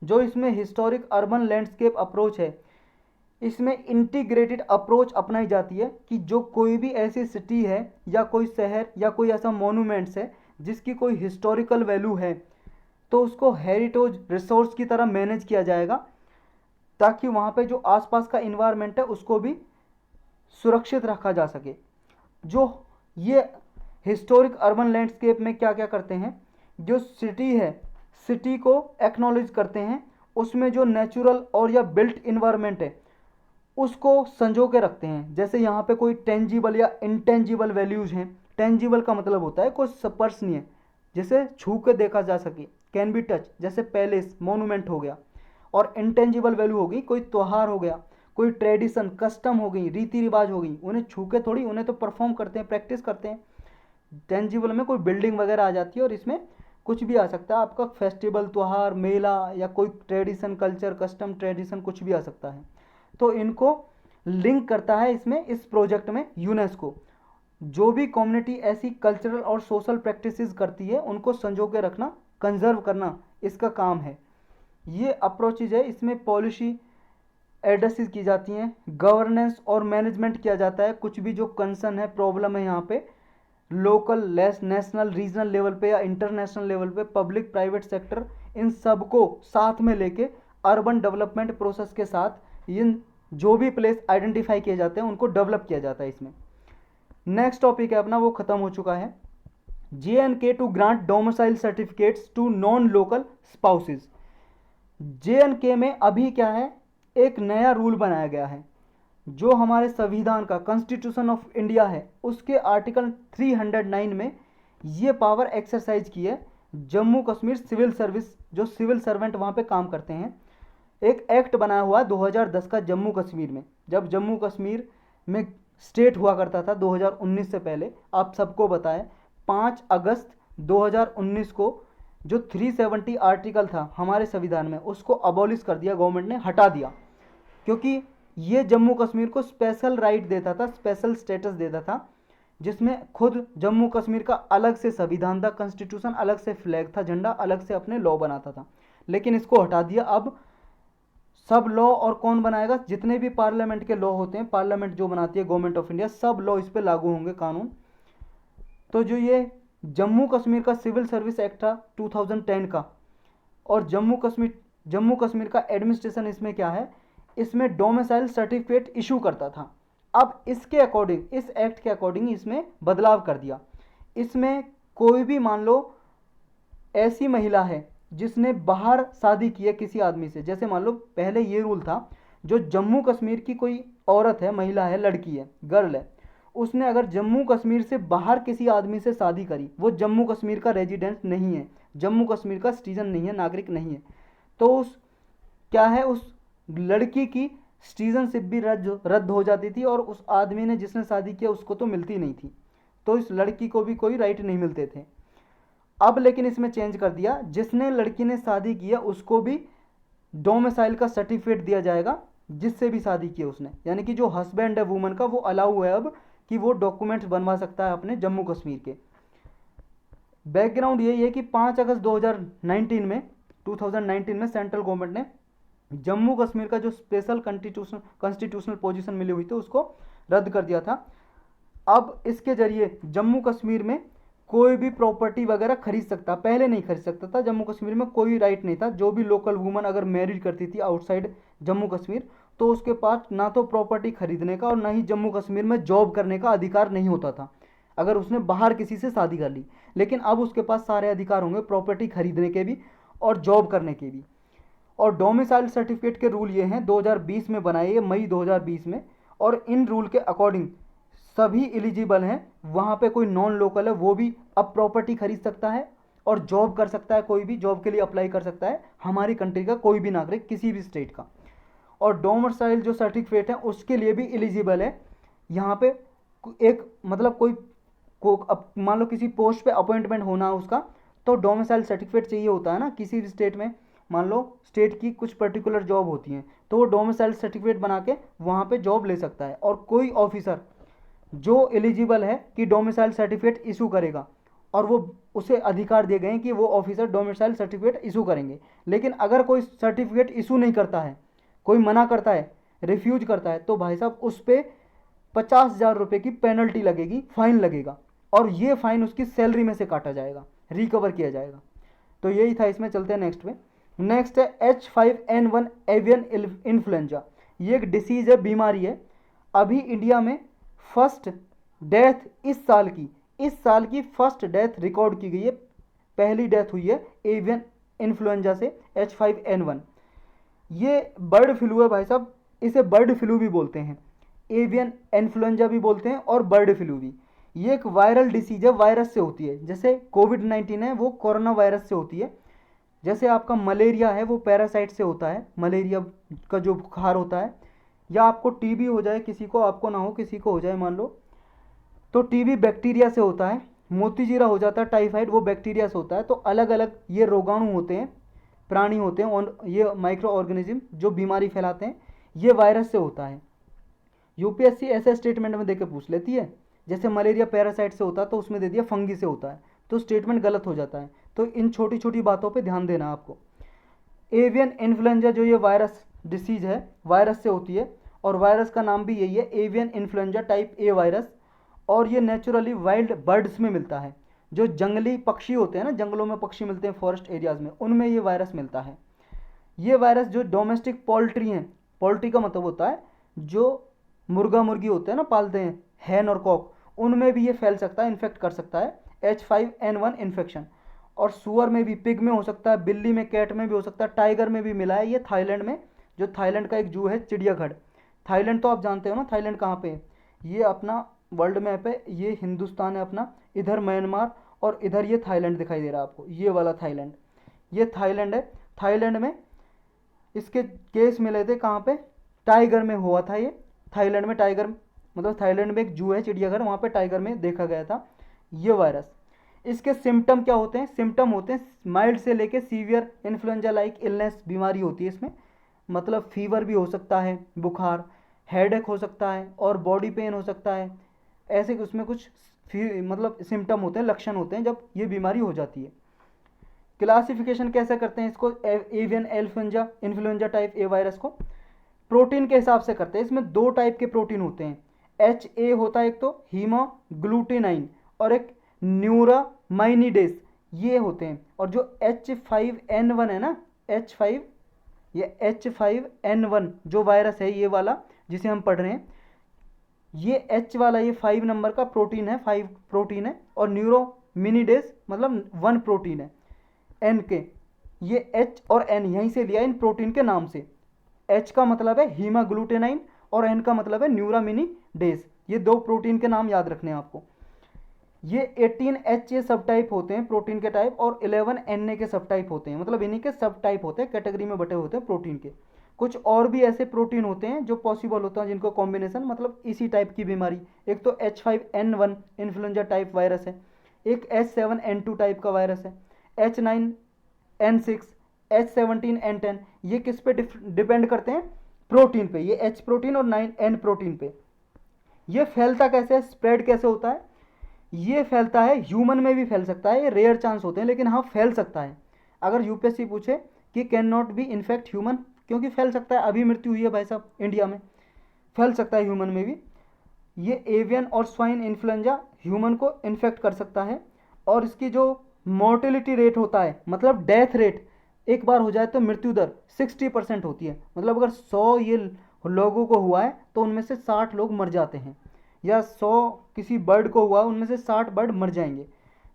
जो इसमें हिस्टोरिक अर्बन लैंडस्केप अप्रोच है, इसमें इंटीग्रेटेड अप्रोच अपनाई जाती है कि जो कोई भी ऐसी सिटी है या कोई शहर या कोई ऐसा मोनूमेंट्स है जिसकी कोई हिस्टोरिकल वैल्यू है, तो उसको हेरिटेज रिसोर्स की तरह मैनेज किया जाएगा, ताकि वहाँ पे जो आसपास का इन्वायरमेंट है उसको भी सुरक्षित रखा जा सके। जो ये हिस्टोरिक अर्बन लैंडस्केप में क्या क्या करते हैं, जो सिटी है, सिटी को एक्नॉलेज करते हैं, उसमें जो नेचुरल और या बिल्ट इन्वायरमेंट है उसको संजो के रखते हैं। जैसे यहाँ पे कोई टेंजिबल या इंटेंजिबल वैल्यूज़ हैं। टेंजिबल का मतलब होता है कुछ स्पर्शनीय, जैसे छू के देखा जा सके, कैन बी टच, जैसे पैलेस मोनूमेंट हो गया। और इंटेंजिबल वैल्यू होगी कोई त्यौहार हो गया, कोई ट्रेडिशन कस्टम हो गई, रीति रिवाज हो गई, उन्हें छू के थोड़ी, उन्हें तो परफॉर्म करते हैं, प्रैक्टिस करते हैं। टेंजिबल में कोई बिल्डिंग वगैरह आ जाती है, और इसमें कुछ भी आ सकता है, आपका फेस्टिवल, त्यौहार, मेला, या कोई ट्रेडिशन, कल्चर, कस्टम, ट्रेडिशन, कुछ भी आ सकता है। तो इनको लिंक करता है इसमें, इस प्रोजेक्ट में यूनेस्को। जो भी कम्युनिटी ऐसी कल्चरल और सोशल प्रैक्टिसेस करती है उनको संजो के रखना कंजर्व करना इसका काम है। ये अप्रोचेज है, इसमें पॉलिसी एड्रेसेस की जाती हैं, गवर्नेंस और मैनेजमेंट किया जाता है। कुछ भी जो कंसर्न है, प्रॉब्लम है यहाँ पे लोकल, नेशनल, रीजनल लेवल पे या इंटरनेशनल लेवल पे, पब्लिक प्राइवेट सेक्टर, इन सबको साथ में लेके अर्बन डेवलपमेंट प्रोसेस के साथ इन जो भी प्लेस आइडेंटिफाई किए जाते हैं उनको डेवलप किया जाता है इसमें। नेक्स्ट टॉपिक है अपना, वो खत्म हो चुका है, JNK to grant domicile certificates to non local spouses. JNK में अभी क्या है, एक नया रूल बनाया गया है, जो हमारे संविधान का कॉन्स्टिट्यूशन ऑफ इंडिया है उसके आर्टिकल 309 में ये पावर एक्सरसाइज की है। जम्मू कश्मीर सिविल सर्विस, जो सिविल सर्वेंट वहाँ पे काम करते हैं, एक एक्ट बनाया हुआ 2010 का जम्मू कश्मीर में, जब जम्मू कश्मीर में स्टेट हुआ करता था 2019 से पहले। आप सबको बताएं 5 अगस्त 2019 को जो 370 आर्टिकल था हमारे संविधान में उसको अबॉलिश कर दिया, गवर्नमेंट ने हटा दिया, क्योंकि ये जम्मू कश्मीर को स्पेशल राइट देता था, स्पेशल स्टेटस देता था, जिसमें खुद जम्मू कश्मीर का अलग से संविधान था, कॉन्स्टिट्यूशन अलग से, फ्लैग था, झंडा अलग से, अपने लॉ बनाता था। लेकिन इसको हटा दिया। अब सब लॉ और कौन बनाएगा, जितने भी पार्लियामेंट के लॉ होते हैं, पार्लियामेंट जो बनाती है गवर्नमेंट ऑफ इंडिया, सब लॉ इस पर लागू होंगे, कानून। तो जो ये जम्मू कश्मीर का सिविल सर्विस एक्ट था 2010 का, और जम्मू कश्मीर का एडमिनिस्ट्रेशन इसमें क्या है, इसमें डोमिसाइल सर्टिफिकेट इशू करता था। अब इसके अकॉर्डिंग, इस एक्ट के अकॉर्डिंग इसमें बदलाव कर दिया। इसमें कोई भी, मान लो ऐसी महिला है जिसने बाहर शादी की है किसी आदमी से, जैसे मान लो पहले ये रूल था, जो जम्मू कश्मीर की कोई औरत है, महिला है, लड़की है, गर्ल है, उसने अगर जम्मू कश्मीर से बाहर किसी आदमी से शादी करी, वो जम्मू कश्मीर का रेजिडेंट नहीं है, जम्मू कश्मीर का सिटीजन नहीं है, नागरिक नहीं है, तो उस क्या है, उस लड़की की सिटीजनशिप भी रद्द हो जाती थी, और उस आदमी ने जिसने शादी किया उसको तो मिलती नहीं थी, तो इस लड़की को भी कोई राइट नहीं मिलते थे। अब लेकिन इसमें चेंज कर दिया, जिसने लड़की ने शादी किया उसको भी डोमिसाइल का सर्टिफिकेट दिया जाएगा, जिससे भी शादी की उसने, यानी कि जो हस्बैंड है वुमन का, वो अलाउ है अब कि वो डॉक्यूमेंट्स बनवा सकता है अपने जम्मू कश्मीर के। बैकग्राउंड यही है कि 5 अगस्त 2019 में सेंट्रल गवर्नमेंट ने जम्मू कश्मीर का जो स्पेशल कॉन्स्टिट्यूशनल पोजीशन मिली हुई थी उसको रद्द कर दिया था। अब इसके जरिए जम्मू कश्मीर में कोई भी प्रॉपर्टी वगैरह खरीद सकता, पहले नहीं खरीद सकता था, जम्मू कश्मीर में कोई राइट नहीं था। जो भी लोकल वुमन अगर मैरिज करती थी आउटसाइड जम्मू कश्मीर, तो उसके पास ना तो प्रॉपर्टी खरीदने का और ना ही जम्मू कश्मीर में जॉब करने का अधिकार नहीं होता था, अगर उसने बाहर किसी से शादी कर ली। लेकिन अब उसके पास सारे अधिकार होंगे, प्रॉपर्टी खरीदने के भी और जॉब करने के भी। और डोमिसाइल सर्टिफिकेट के रूल ये हैं, 2020 में बनाए, ये मई 2020 में, और इन रूल के अकॉर्डिंग सभी एलिजिबल हैं। वहाँ पे कोई नॉन लोकल है वो भी अब प्रॉपर्टी खरीद सकता है और जॉब कर सकता है, कोई भी जॉब के लिए अप्लाई कर सकता है, हमारी कंट्री का कोई भी नागरिक किसी भी स्टेट का। और डोमिसाइल जो सर्टिफिकेट है उसके लिए भी एलिजिबल है। यहाँ पे एक मतलब कोई मान लो किसी पोस्ट पे अपॉइंटमेंट होना उसका, तो डोमिसाइल सर्टिफिकेट चाहिए होता है ना किसी भी स्टेट में। मान लो स्टेट की कुछ पर्टिकुलर जॉब होती हैं, तो वो डोमिसाइल सर्टिफिकेट बना के वहाँ पे जॉब ले सकता है। और कोई ऑफिसर जो एलिजिबल है कि डोमिसाइल सर्टिफिकेट इशू करेगा, और वो उसे अधिकार दिए गए हैं कि वो ऑफिसर डोमिसाइल सर्टिफिकेट इशू करेंगे। लेकिन अगर कोई सर्टिफिकेट इशू नहीं करता है, कोई मना करता है, रिफ्यूज करता है, तो भाई साहब उस पर 50,000 रुपये की पेनल्टी लगेगी, फाइन लगेगा, और ये फाइन उसकी सैलरी में से काटा जाएगा, रिकवर किया जाएगा। तो यही था इसमें। चलते हैं नेक्स्ट पे। नेक्स्ट है H5N1 एवियन इन्फ्लुएंजा। ये एक डिसीज है, बीमारी है। अभी इंडिया में फर्स्ट डेथ इस साल की फर्स्ट डेथ रिकॉर्ड की गई है, पहली डेथ हुई है एवियन इन्फ्लुएंजा से, H5N1। ये बर्ड फ्लू है भाई साहब, इसे बर्ड फ्लू भी बोलते हैं, एवियन इन्फ्लुएंजा भी बोलते हैं और बर्ड फ्लू भी। ये एक वायरल डिसीज है, वायरस से होती है, जैसे कोविड-19 है वो कोरोना वायरस से होती है, जैसे आपका मलेरिया है वो पैरासाइट से होता है, मलेरिया का जो बुखार होता है, या आपको टीबी हो जाए किसी को, आपको ना हो किसी को हो जाए मान लो, तो टीबी बैक्टीरिया से होता है। मोतीजीरा हो जाता है, टाइफाइड, वो बैक्टीरिया से होता है। तो अलग अलग ये रोगाणु होते हैं, प्राणी होते हैं, और ये माइक्रो ऑर्गेनिज्म जो बीमारी फैलाते हैं, ये वायरस से होता है। यूपीएससी ऐसे स्टेटमेंट में देके पूछ लेती है, जैसे मलेरिया पैरासाइट से होता है तो उसमें दे दिया फंगी से होता है, तो स्टेटमेंट गलत हो जाता है। तो इन छोटी छोटी बातों पे ध्यान देना आपको। एवियन इन्फ्लुएंजा जो ये वायरस डिसीज है, वायरस से होती है, और वायरस का नाम भी यही है, avian influenza type A virus. और ये नेचुरली वाइल्ड बर्ड्स में मिलता है, जो जंगली पक्षी होते हैं ना, जंगलों में पक्षी मिलते हैं फॉरेस्ट एरियाज में, उनमें ये वायरस मिलता है। ये वायरस जो डोमेस्टिक पोल्ट्री हैं, पोल्ट्री का मतलब होता है जो मुर्गा मुर्गी होते हैं ना, पालते हैं, हैन और कॉक, उनमें भी ये फैल सकता है, इन्फेक्ट कर सकता है, H5N1 इन्फेक्शन। और सुअर में भी, पिग में हो सकता है, बिल्ली में, कैट में भी हो सकता है, टाइगर में भी मिला है ये थाईलैंड में, जो थाईलैंड का एक जू है चिड़ियाघर। थाईलैंड तो आप जानते हो ना, थाईलैंड कहाँ पे है, ये अपना वर्ल्ड मैप है, ये हिंदुस्तान है अपना, इधर म्यांमार और इधर ये थाईलैंड दिखाई दे रहा है आपको, ये वाला थाईलैंड, ये थाईलैंड है। थाईलैंड में इसके केस मिले थे, कहाँ पे, टाइगर में हुआ था ये, थाईलैंड में, टाइगर मतलब थाईलैंड में एक जू है चिड़ियाघर, वहाँ पे टाइगर में देखा गया था ये वायरस। इसके सिम्टम क्या होते हैं, सिम्टम होते हैं माइल्ड से लेके सीवियर इन्फ्लुएंजा लाइक इलनेस, बीमारी होती है इसमें, मतलब फीवर भी हो सकता है, बुखार, हेडेक हो सकता है, और बॉडी पेन हो सकता है, ऐसे उसमें कुछ मतलब सिम्टम होते हैं, लक्षण होते हैं जब ये बीमारी हो जाती है। क्लासिफिकेशन कैसे करते हैं इसको, avian influenza type A virus को प्रोटीन के हिसाब से करते हैं। इसमें दो टाइप के प्रोटीन होते हैं, HA होता है एक तो हीमोग्लूटिनाइन, और एक न्यूरामाइनिडेस, ये होते हैं। और जो H5N1 है ना, H5, ये H5N1 जो वायरस है, ये वाला जिसे हम पढ़ रहे हैं, ये H वाला, ये 5 नंबर का प्रोटीन है, 5 प्रोटीन है, और न्यूरोमिनिडेस मतलब 1 प्रोटीन है N के, ये H और N यहीं से लिया इन प्रोटीन के नाम से। H का मतलब है हीमाग्लूटेनाइन और N का मतलब है न्यूरामिनिडेस, ये दो प्रोटीन के नाम याद रखने हैं आपको। ये 18HA सब टाइप होते हैं प्रोटीन के टाइप, और 11NA के सब टाइप होते हैं, मतलब इन्हीं के सब टाइप होते हैं, कैटेगरी में बटे होते हैं प्रोटीन के। कुछ और भी ऐसे प्रोटीन होते हैं जो पॉसिबल होता है, जिनको कॉम्बिनेशन मतलब इसी टाइप की बीमारी, एक तो H5N1 इन्फ्लुएंजा टाइप वायरस है, एक H7N2 टाइप का वायरस है, H9N6, H17N10, ये किस पे डिपेंड करते हैं, प्रोटीन पे, ये H प्रोटीन और 9N प्रोटीन पे। ये फैलता कैसे है, स्प्रेड कैसे होता है, ये फैलता है ह्यूमन में भी फैल सकता है, ये रेयर चांस होते हैं, लेकिन हाँ फैल सकता है। अगर यूपीएससी पूछे कि can not be infect human, क्योंकि फैल सकता है, अभी मृत्यु हुई है भाई साहब इंडिया में, फैल सकता है ह्यूमन में भी। ये एवियन और स्वाइन इन्फ्लुएंजा ह्यूमन को इन्फेक्ट कर सकता है, और इसकी जो मोर्टेलिटी रेट होता है, मतलब डेथ रेट, एक बार हो जाए तो मृत्यु दर 60% होती है, मतलब अगर 100 ये लोगों को हुआ है तो उनमें से 60 लोग मर जाते हैं, या 100 किसी बर्ड को हुआ उनमें से 60 बर्ड मर जाएंगे।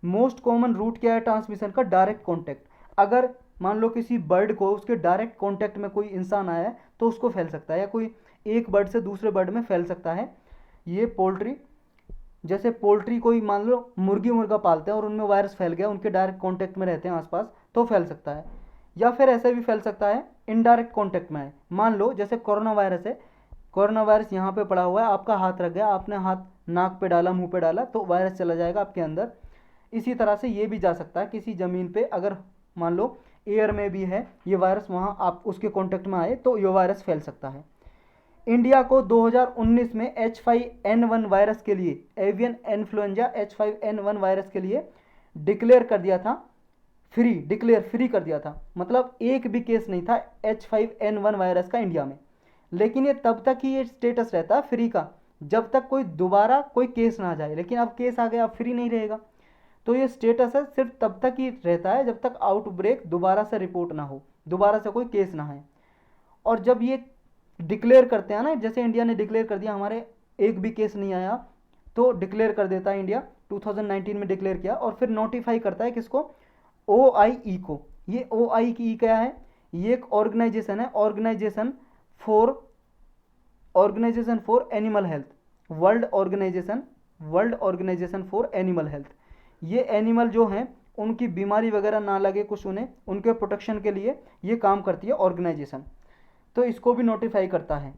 मोस्ट कॉमन रूट क्या है ट्रांसमिशन का, डायरेक्ट कॉन्टैक्ट। अगर मान लो किसी बर्ड को, उसके डायरेक्ट कॉन्टैक्ट में कोई इंसान आया है तो उसको फैल सकता है, या कोई एक बर्ड से दूसरे बर्ड में फैल सकता है। ये पोल्ट्री, जैसे पोल्ट्री कोई मान लो मुर्गी मुर्गा पालते हैं और उनमें वायरस फैल गया, उनके डायरेक्ट कॉन्टैक्ट में रहते हैं आसपास, तो फैल सकता है। या फिर ऐसे भी फैल सकता है इनडायरेक्ट कॉन्टैक्ट में है, मान लो जैसे कोरोना वायरस है, कोरोना वायरस यहाँ पे पड़ा हुआ है, आपका हाथ रख गया, आपने हाथ नाक पे डाला, मुंह पे डाला, तो वायरस चला जाएगा आपके अंदर। इसी तरह से ये भी जा सकता है किसी ज़मीन पे, अगर मान लो एयर में भी है ये वायरस, वहाँ आप उसके कॉन्टैक्ट में आए तो ये वायरस फैल सकता है। इंडिया को 2019 में H5N1 वायरस के लिए, एवियन इन्फ्लुएंजा H5N1 वायरस के लिए डिक्लेयर कर दिया था, फ्री कर दिया था, मतलब एक भी केस नहीं था H5N1 वायरस का इंडिया में। लेकिन ये तब तक ही ये स्टेटस रहता है फ्री का, जब तक कोई दोबारा कोई केस ना आ जाए, लेकिन अब केस आ गया, अब फ्री नहीं रहेगा। तो ये स्टेटस है सिर्फ तब तक ही रहता है जब तक आउटब्रेक दोबारा से रिपोर्ट ना हो, दोबारा से कोई केस ना है। और जब ये डिक्लेयर करते हैं ना, जैसे इंडिया ने डिक्लेयर कर दिया हमारे एक भी केस नहीं आया, तो डिक्लेयर कर देता है इंडिया, 2019 में डिक्लेयर किया, और फिर नोटिफाई करता है किसको, OIE को। ये OIE क्या है, ये एक ऑर्गेनाइजेशन है, organization for animal health, world organization for animal health. ये एनिमल जो हैं उनकी बीमारी वगैरह ना लगे कुछ उन्हें, उनके प्रोटेक्शन के लिए ये काम करती है ऑर्गेनाइजेशन, तो इसको भी नोटिफाई करता है।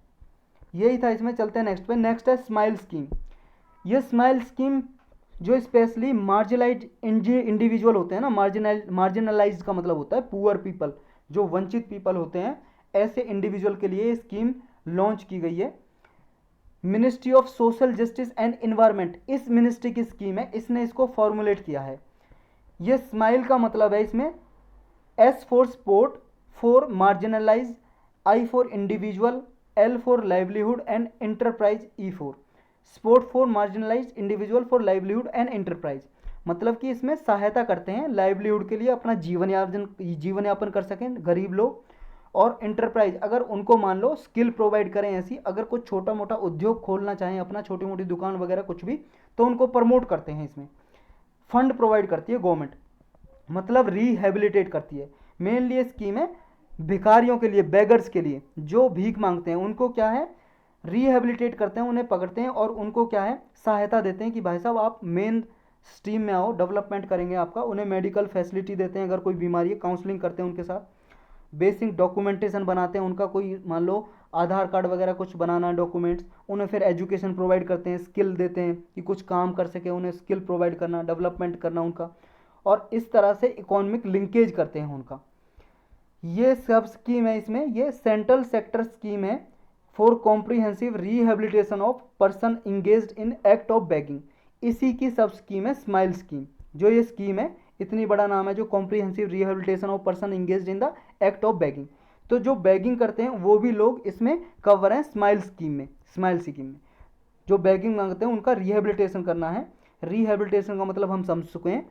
यही था इसमें। चलते हैं नेक्स्ट पे। नेक्स्ट है स्माइल स्कीम। ये स्माइल स्कीम जो स्पेशली मार्जिनलाइज इंडिविजुअल होते हैं ना, मार्जिनलाइज का मतलब होता है पुअर पीपल, जो वंचित पीपल होते हैं, ऐसे इंडिविजुअल के लिए स्कीम लॉन्च की गई है। Ministry of social justice and environment, इस मिनिस्ट्री की स्कीम है, इसने इसको फॉर्मुलेट किया है। ये स्माइल का मतलब है इसमें S for sport, for marginalise, I for individual, L for livelihood and enterprise, E for sport for marginalise, individual for livelihood and enterprise. मतलब कि इसमें सहायता करते हैं लाइवलीहुड के लिए, अपना जीवन यापन कर सकें गरीब लोग, और इंटरप्राइज अगर उनको मान लो स्किल प्रोवाइड करें ऐसी, अगर कुछ छोटा मोटा उद्योग खोलना चाहें अपना, छोटी मोटी दुकान वगैरह कुछ भी, तो उनको प्रमोट करते हैं। इसमें फंड प्रोवाइड करती है गवर्नमेंट, मतलब रिहेबिलिटेट करती है। मेनली ये स्कीम है भिखारियों के लिए, बेगर्स के लिए, जो भीख मांगते हैं उनको क्या है रिहेबिलिटेट करते हैं, उन्हें पकड़ते हैं और उनको क्या है सहायता देते हैं कि भाई साहब आप मेन स्ट्रीम में आओ, डेवलपमेंट करेंगे आपका। उन्हें मेडिकल फैसिलिटी देते हैं, अगर कोई बीमारी है काउंसलिंग करते हैं उनके साथ, बेसिक डॉक्यूमेंटेशन बनाते हैं उनका, कोई मान लो आधार कार्ड वगैरह कुछ बनाना डॉक्यूमेंट्स, उन्हें फिर एजुकेशन प्रोवाइड करते हैं, स्किल देते हैं कि कुछ काम कर सके, उन्हें स्किल प्रोवाइड करना, डेवलपमेंट करना उनका, और इस तरह से इकोनॉमिक लिंकेज करते हैं उनका। ये सब स्कीम है इसमें, ये सेंट्रल सेक्टर स्कीम है for comprehensive rehabilitation of person engaged in act of begging. इसी की सब स्कीम है स्माइल स्कीम। जो ये स्कीम है इतनी बड़ा नाम है, जो comprehensive rehabilitation of person engaged in the act of begging. तो जो बेगिंग करते हैं वो भी लोग इसमें कवर हैं स्माइल स्कीम में। स्माइल स्कीम में जो बेगिंग मांगते हैं उनका रिहेबिलिटेशन करना है। रिहेबिलिटेशन का मतलब हम समझ चुके हैं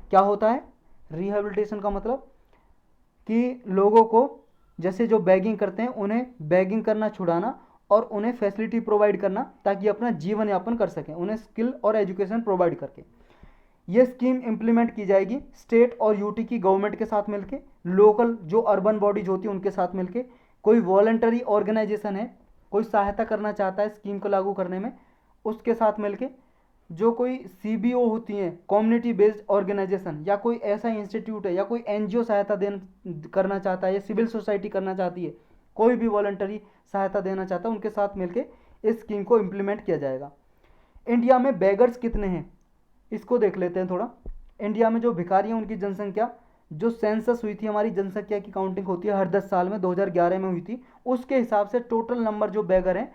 क्या होता है। रिहेबिलिटेशन का मतलब कि लोगों को, जैसे जो बैगिंग करते हैं उन्हें बैगिंग करना छुड़ाना और उन्हें फैसिलिटी प्रोवाइड करना ताकि अपना जीवन यापन कर सकें, उन्हें स्किल और एजुकेशन प्रोवाइड करके। ये स्कीम इंप्लीमेंट की जाएगी स्टेट और यूटी की गवर्नमेंट के साथ मिलके, लोकल जो अर्बन बॉडीज होती है उनके साथ मिलके, कोई वॉलंटरी ऑर्गेनाइजेशन है कोई सहायता करना चाहता है स्कीम को लागू करने में, उसके साथ मिलके, जो कोई सीबीओ होती हैं कम्युनिटी बेस्ड ऑर्गेनाइजेशन, या कोई ऐसा इंस्टीट्यूट है या कोई एनजीओ सहायता करना चाहता है, या सिविल सोसाइटी करना चाहती है, कोई भी वॉलंटरी सहायता देना चाहता है, उनके साथ मिलके इस स्कीम को इम्प्लीमेंट किया जाएगा। इंडिया में बेगर्स कितने हैं इसको देख लेते हैं थोड़ा। इंडिया में जो भिखारी हैं उनकी जनसंख्या, जो सेंसस हुई थी हमारी जनसंख्या की काउंटिंग होती है हर 10 साल में, 2011 में हुई थी, उसके हिसाब से टोटल नंबर जो बेगर हैं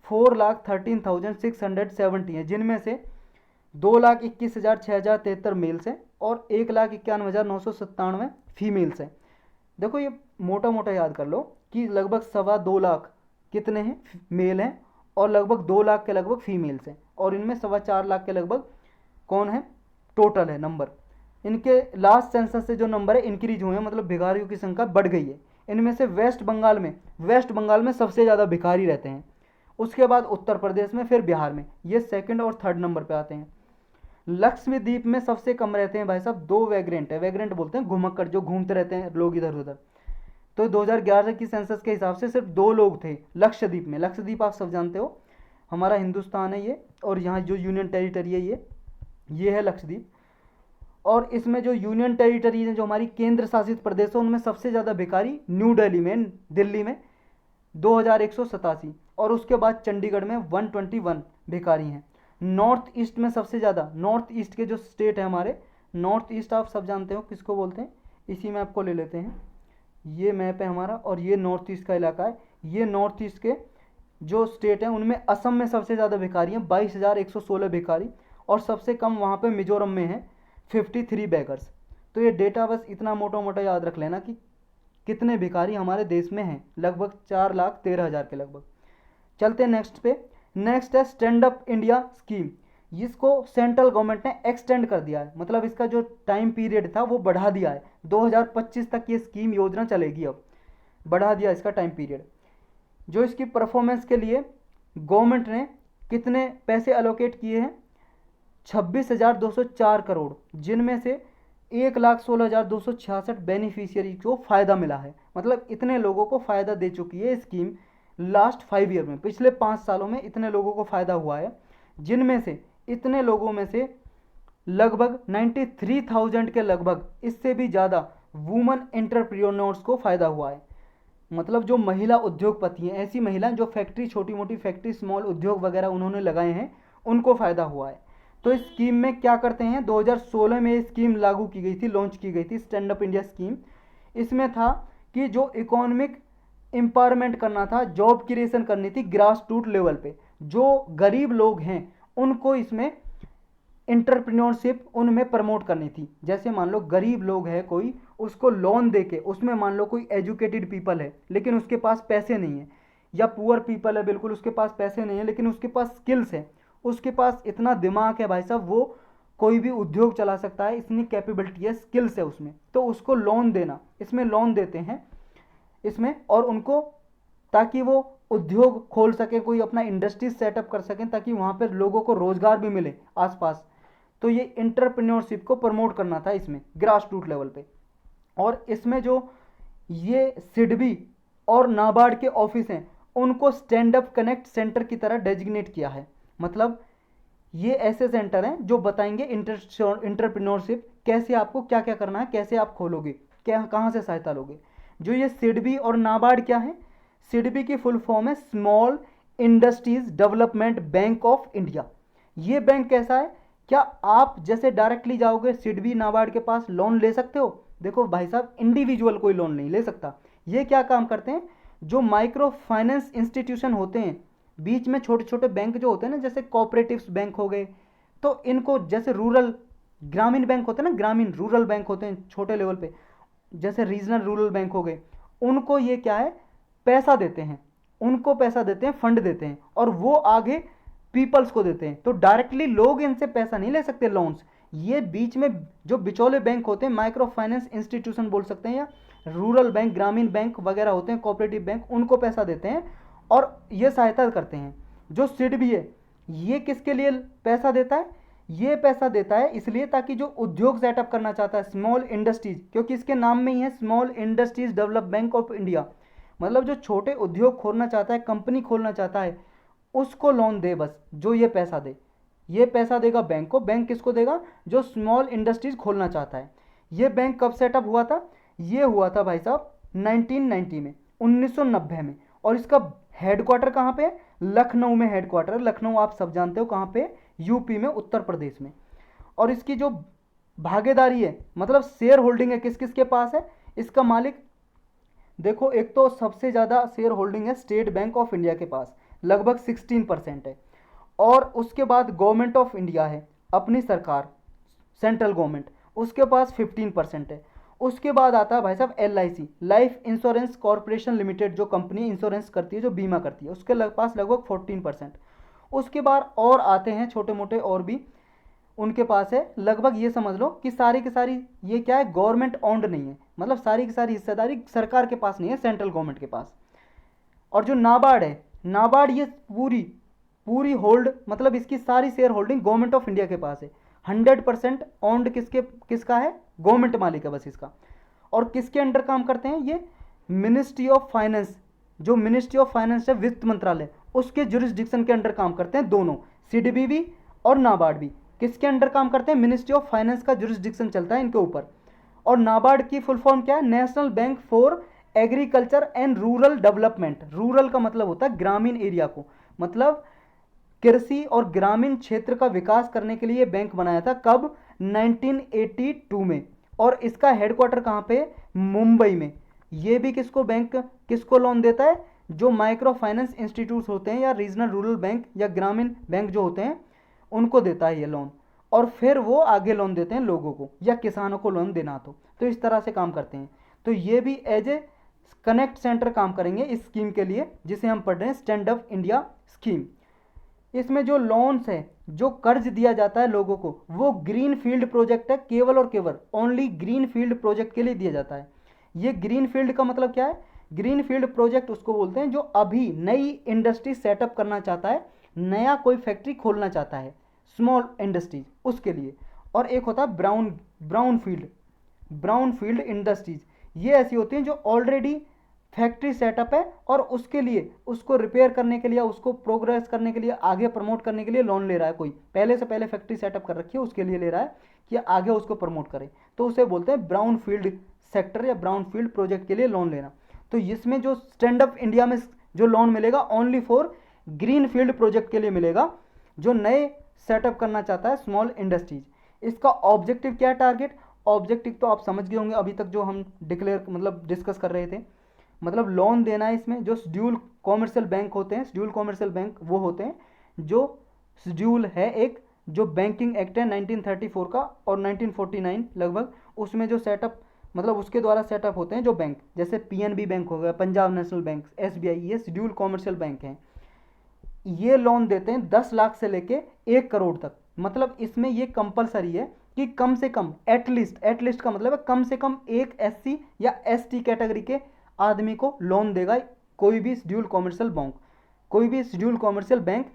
4,13,670 हैं, जिनमें से 2,21,673 मेल्स हैं और 1,91,997 फीमेल्स हैं। देखो ये मोटा मोटा याद कर लो कि लगभग 2.25 लाख कितने हैं मेल हैं और लगभग 2 लाख के लगभग फीमेल्स हैं, और इनमें 4.25 लाख के लगभग कौन है टोटल है नंबर। इनके लास्ट सेंसस से जो नंबर है इंक्रीज हुए हैं, मतलब भिखारियों की संख्या बढ़ गई है। इनमें से वेस्ट बंगाल में सबसे ज़्यादा भिखारी रहते हैं, उसके बाद उत्तर प्रदेश में, फिर बिहार में, ये सेकंड और थर्ड नंबर पे आते हैं। लक्षद्वीप में सबसे कम रहते हैं भाई साहब, 2 वैग्रेंट है, वैग्रेंट बोलते हैं घुमक्कड़, जो घूमते रहते हैं लोग इधर उधर। तो 2011 की सेंसस के हिसाब से सिर्फ 2 लोग थे लक्षद्वीप में। लक्षद्वीप आप सब जानते हो हमारा हिंदुस्तान है ये, और यहाँ जो यूनियन टेरिटरी है ये है लक्षद्वीप। और इसमें जो यूनियन टेरिटरीज हैं, जो हमारी केंद्र शासित प्रदेश है, उनमें सबसे ज़्यादा भिखारी न्यू दिल्ली में, दिल्ली में 2,187, और उसके बाद चंडीगढ़ में 121 भिखारी हैं। नॉर्थ ईस्ट में सबसे ज़्यादा, नॉर्थ ईस्ट के जो स्टेट है हमारे, नॉर्थ ईस्ट आप सब जानते हो किसको बोलते हैं, इसी मैप को ले लेते हैं, ये मैप है हमारा और ये नॉर्थ ईस्ट का इलाका है। ये नॉर्थ ईस्ट के जो स्टेट हैं उनमें असम में सबसे ज़्यादा भिखारी हैं, 22,116 भिखारी, और सबसे कम वहाँ पे मिजोरम में है 53 बेगर्स। तो ये डेटा बस इतना मोटा मोटा याद रख लेना कि कितने भिखारी हमारे देश में हैं, लगभग 4,13,000 के लगभग। चलते हैं नेक्स्ट पे। नेक्स्ट है स्टैंड अप इंडिया स्कीम। इसको सेंट्रल गवर्नमेंट ने एक्सटेंड कर दिया है, मतलब इसका जो टाइम पीरियड था वो बढ़ा दिया है, 2025 तक ये स्कीम योजना चलेगी, अब बढ़ा दिया इसका टाइम पीरियड। जो इसकी परफॉर्मेंस के लिए गवर्नमेंट ने कितने पैसे अलोकेट किए हैं, 26,204 करोड़, जिनमें से 1,16,266 बेनिफिशियरी को फ़ायदा मिला है। मतलब इतने लोगों को फ़ायदा दे चुकी है स्कीम लास्ट 5 ईयर में, पिछले 5 सालों में इतने लोगों को फ़ायदा हुआ है, जिनमें से इतने लोगों में से लगभग 93,000 के लगभग, इससे भी ज़्यादा वुमन एंटरप्रेन्योर्स को फ़ायदा हुआ है। मतलब जो महिला उद्योगपति हैं, ऐसी महिलाएं जो फैक्ट्री, छोटी मोटी फैक्ट्री, स्मॉल उद्योग वगैरह उन्होंने लगाए हैं, उनको फ़ायदा हुआ है। तो इस स्कीम में क्या करते हैं, 2016 में ये स्कीम लागू की गई थी, लॉन्च की गई थी स्टैंड अप इंडिया स्कीम। इसमें था कि जो इकोनॉमिक एम्पावरमेंट करना था, जॉब क्रिएशन करनी थी ग्रास रूट लेवल पे, जो गरीब लोग हैं उनको इसमें इंटरप्रेन्योरशिप उनमें प्रमोट करनी थी। जैसे मान लो गरीब लोग है कोई, उसको लोन दे के, उसमें मान लो कोई एजुकेटेड पीपल है लेकिन उसके पास पैसे नहीं है, या पुअर पीपल है बिल्कुल उसके पास पैसे नहीं है लेकिन उसके पास स्किल्स है, उसके पास इतना दिमाग है भाई साहब, वो कोई भी उद्योग चला सकता है, इतनी कैपेबिलिटी है, स्किल्स है उसमें, तो उसको लोन देना, इसमें लोन देते हैं इसमें, और उनको ताकि वो उद्योग खोल सके, कोई अपना इंडस्ट्री सेटअप कर सकें, ताकि वहाँ पर लोगों को रोजगार भी मिले आसपास। तो ये इंटरप्रेन्योरशिप को प्रमोट करना था इसमें ग्रास रूट लेवल पे। और इसमें जो ये सिडबी और नाबार्ड के ऑफिस हैं उनको स्टैंड अप कनेक्ट सेंटर की तरह डेजिग्नेट किया है। मतलब ये ऐसे सेंटर हैं जो बताएंगे इंटरप्रेन्योरशिप कैसे, आपको क्या क्या करना है, कैसे आप खोलोगे, क्या कहाँ से सहायता लोगे। जो ये सिडबी और नाबार्ड क्या है, सिडबी की फुल फॉर्म है small industries development bank of India. ये बैंक कैसा है, क्या आप जैसे डायरेक्टली जाओगे सिडबी नाबार्ड के पास लोन ले सकते हो? देखो भाई साहब, इंडिविजुअल कोई लोन नहीं ले सकता। ये क्या काम करते हैं, जो माइक्रो फाइनेंस इंस्टीट्यूशन होते हैं, बीच में छोटे छोटे बैंक जो होते हैं ना, जैसे कोऑपरेटिव्स बैंक हो गए, तो इनको जैसे रूरल ग्रामीण बैंक होते हैं ना, ग्रामीण रूरल बैंक होते हैं छोटे लेवल पे, जैसे रीजनल रूरल बैंक हो गए, उनको ये क्या है, पैसा देते हैं, उनको पैसा देते हैं, फंड देते हैं, और वो आगे पीपल्स को देते हैं। तो डायरेक्टली लोग इनसे पैसा नहीं ले सकते लोन्स, ये बीच में जो बिचौले बैंक होते हैं, माइक्रो फाइनेंस इंस्टीट्यूशन बोल सकते हैं, या रूरल बैंक, ग्रामीण बैंक वगैरह होते हैं, कोऑपरेटिव बैंक, उनको पैसा देते हैं और ये सहायता करते हैं। जो सिडबी है ये किसके लिए पैसा देता है, ये पैसा देता है इसलिए ताकि जो उद्योग सेटअप करना चाहता है, स्मॉल इंडस्ट्रीज, क्योंकि इसके नाम में ही है small industries develop bank of India, मतलब जो छोटे उद्योग खोलना चाहता है, कंपनी खोलना चाहता है, उसको लोन दे बस, जो ये पैसा दे। ये पैसा देगा बैंक को, बैंक किसको देगा, जो स्मॉल इंडस्ट्रीज खोलना चाहता है। ये बैंक कब सेटअप हुआ था, ये हुआ था भाई साहब 1990 में, 1990 में। और इसका हेडक्वार्टर कहाँ पे है, लखनऊ में हेडक्वार्टर। लखनऊ आप सब जानते हो कहाँ पे, यूपी में, उत्तर प्रदेश में। और इसकी जो भागीदारी है, मतलब शेयर होल्डिंग है, किस किस के पास है, इसका मालिक देखो, एक तो सबसे ज़्यादा शेयर होल्डिंग है स्टेट बैंक ऑफ इंडिया के पास, लगभग 16% है। और उसके बाद गवर्नमेंट ऑफ इंडिया है, अपनी सरकार, सेंट्रल गवर्नमेंट, उसके पास 15% है। उसके बाद आता है भाई साहब LIC, life insurance corporation limited, जो कंपनी इंश्योरेंस करती है, जो बीमा करती है, उसके पास लगभग 14%। उसके बाद और आते हैं छोटे मोटे और भी, उनके पास है लगभग, ये समझ लो कि सारी की सारी ये क्या है, गवर्नमेंट ओन्ड नहीं है, मतलब सारी की सारी हिस्सेदारी सरकार के पास नहीं है, सेंट्रल गवर्नमेंट के पास। और जो नाबार्ड है, नाबार्ड ये पूरी पूरी होल्ड, मतलब इसकी सारी share holding government of India के पास है। 100% ओन्ड किसका है, गवर्नमेंट मालिक है बस इसका। और किसके अंडर काम करते हैं ये, मिनिस्ट्री ऑफ फाइनेंस, जो मिनिस्ट्री ऑफ फाइनेंस है, वित्त मंत्रालय, उसके जुरिस्डिक्शन के अंडर काम करते हैं दोनों, सिडबी भी और नाबार्ड भी। किसके अंडर काम करते हैं, मिनिस्ट्री ऑफ फाइनेंस का जुरिस्डिक्शन चलता है इनके ऊपर। और नाबार्ड की फुल फॉर्म क्या है, national bank for agriculture and rural development. Rural का मतलब होता है ग्रामीण एरिया को, मतलब कृषि और ग्रामीण क्षेत्र का विकास करने के लिए बैंक बनाया था। कब, 1982 में। और इसका हेडक्वार्टर कहाँ पे, मुंबई में। ये भी किसको बैंक, किसको लोन देता है, जो माइक्रो फाइनेंस इंस्टीट्यूट होते हैं, या रीजनल रूरल बैंक, या ग्रामीण बैंक जो होते हैं, उनको देता है ये लोन। और फिर वो आगे लोन देते हैं लोगों को, या किसानों को लोन देना तो इस तरह से काम करते हैं। तो ये भी एज ए कनेक्ट सेंटर काम करेंगे इस स्कीम के लिए, जिसे हम पढ़ रहे हैं स्टैंड अप इंडिया स्कीम। इसमें जो लोन्स है, जो कर्ज दिया जाता है लोगों को, वो ग्रीन फील्ड प्रोजेक्ट है, केवल और केवल ओनली ग्रीन फील्ड प्रोजेक्ट के लिए दिया जाता है। ये ग्रीन फील्ड का मतलब क्या है, ग्रीन फील्ड प्रोजेक्ट उसको बोलते हैं जो अभी नई इंडस्ट्री सेटअप करना चाहता है, नया कोई फैक्ट्री खोलना चाहता है, स्मॉल इंडस्ट्रीज, उसके लिए। और एक होता है ब्राउन फील्ड इंडस्ट्रीज। ये ऐसी होती हैं जो ऑलरेडी फैक्ट्री सेटअप है और उसके लिए, उसको रिपेयर करने के लिए, उसको प्रोग्रेस करने के लिए, आगे प्रमोट करने के लिए लोन ले रहा है कोई, पहले से पहले फैक्ट्री सेटअप कर रखी है, उसके लिए ले रहा है कि आगे उसको प्रमोट करे, तो उसे बोलते हैं ब्राउन फील्ड सेक्टर या ब्राउन फील्ड प्रोजेक्ट के लिए लोन लेना। तो इसमें जो स्टैंड अप इंडिया में जो लोन मिलेगा, only for green field project के लिए मिलेगा, जो नए सेटअप करना चाहता है स्मॉल इंडस्ट्रीज। इसका ऑब्जेक्टिव क्या है, टारगेट, ऑब्जेक्टिव तो आप समझ गए होंगे अभी तक जो हम मतलब डिस्कस कर रहे थे, मतलब लोन देना है इसमें। जो शेड्यूल कॉमर्शियल बैंक होते हैं, शेड्यूल कॉमर्शियल बैंक वो होते हैं जो शेड्यूल है एक जो बैंकिंग एक्ट है 1934 का और 1949 लगभग, उसमें जो सेटअप मतलब उसके द्वारा सेटअप होते हैं जो बैंक, जैसे पीएनबी बैंक हो गया, पंजाब नेशनल बैंक, एसबीआई, ये शेड्यूल कॉमर्शियल बैंक हैं। ये लोन देते हैं 10 लाख से लेके 1 करोड़ तक। मतलब इसमें ये कंपलसरी है कि कम से कम एटलीस्ट का मतलब है कम से कम एक एससी या एसटी कैटेगरी के आदमी को लोन देगा कोई भी शेड्यूल कॉमर्शियल बैंक। कोई भी शेड्यूल कॉमर्शियल बैंक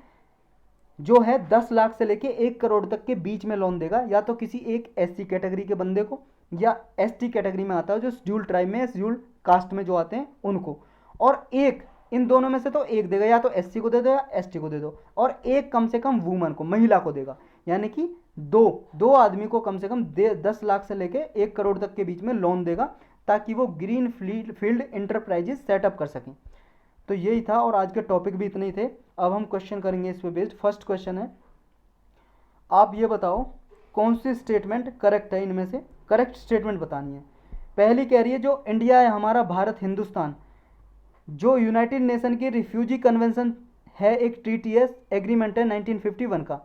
जो है 10 लाख से लेके 1 करोड़ तक के बीच में लोन देगा, या तो किसी एक एससी कैटेगरी के बंदे को, या एसटी कैटेगरी में आता है जो शेड्यूल ट्राइब में, शेड्यूल कास्ट में जो आते हैं उनको, और एक इन दोनों में से तो एक देगा, या तो एससी को दे दो या एसटी को दे दो, और एक कम से कम वुमन को, महिला को देगा। यानी कि दो आदमी को कम से कम 10 लाख से लेके 1 करोड़ तक के बीच में लोन देगा, ताकि वो ग्रीन फील्ड इंटरप्राइजेस सेटअप कर सकें। तो यही था, और आज के टॉपिक भी इतने ही थे। अब हम क्वेश्चन करेंगे इस पे बेस्ड। फर्स्ट क्वेश्चन है, आप ये बताओ कौन सी स्टेटमेंट करेक्ट है, इनमें से करेक्ट स्टेटमेंट बतानी है। पहली कह रही है जो इंडिया है हमारा, भारत, हिंदुस्तान, जो यूनाइटेड नेशन की रिफ्यूजी कन्वेंशन है, एक टीटीएस एग्रीमेंट है 1951 का,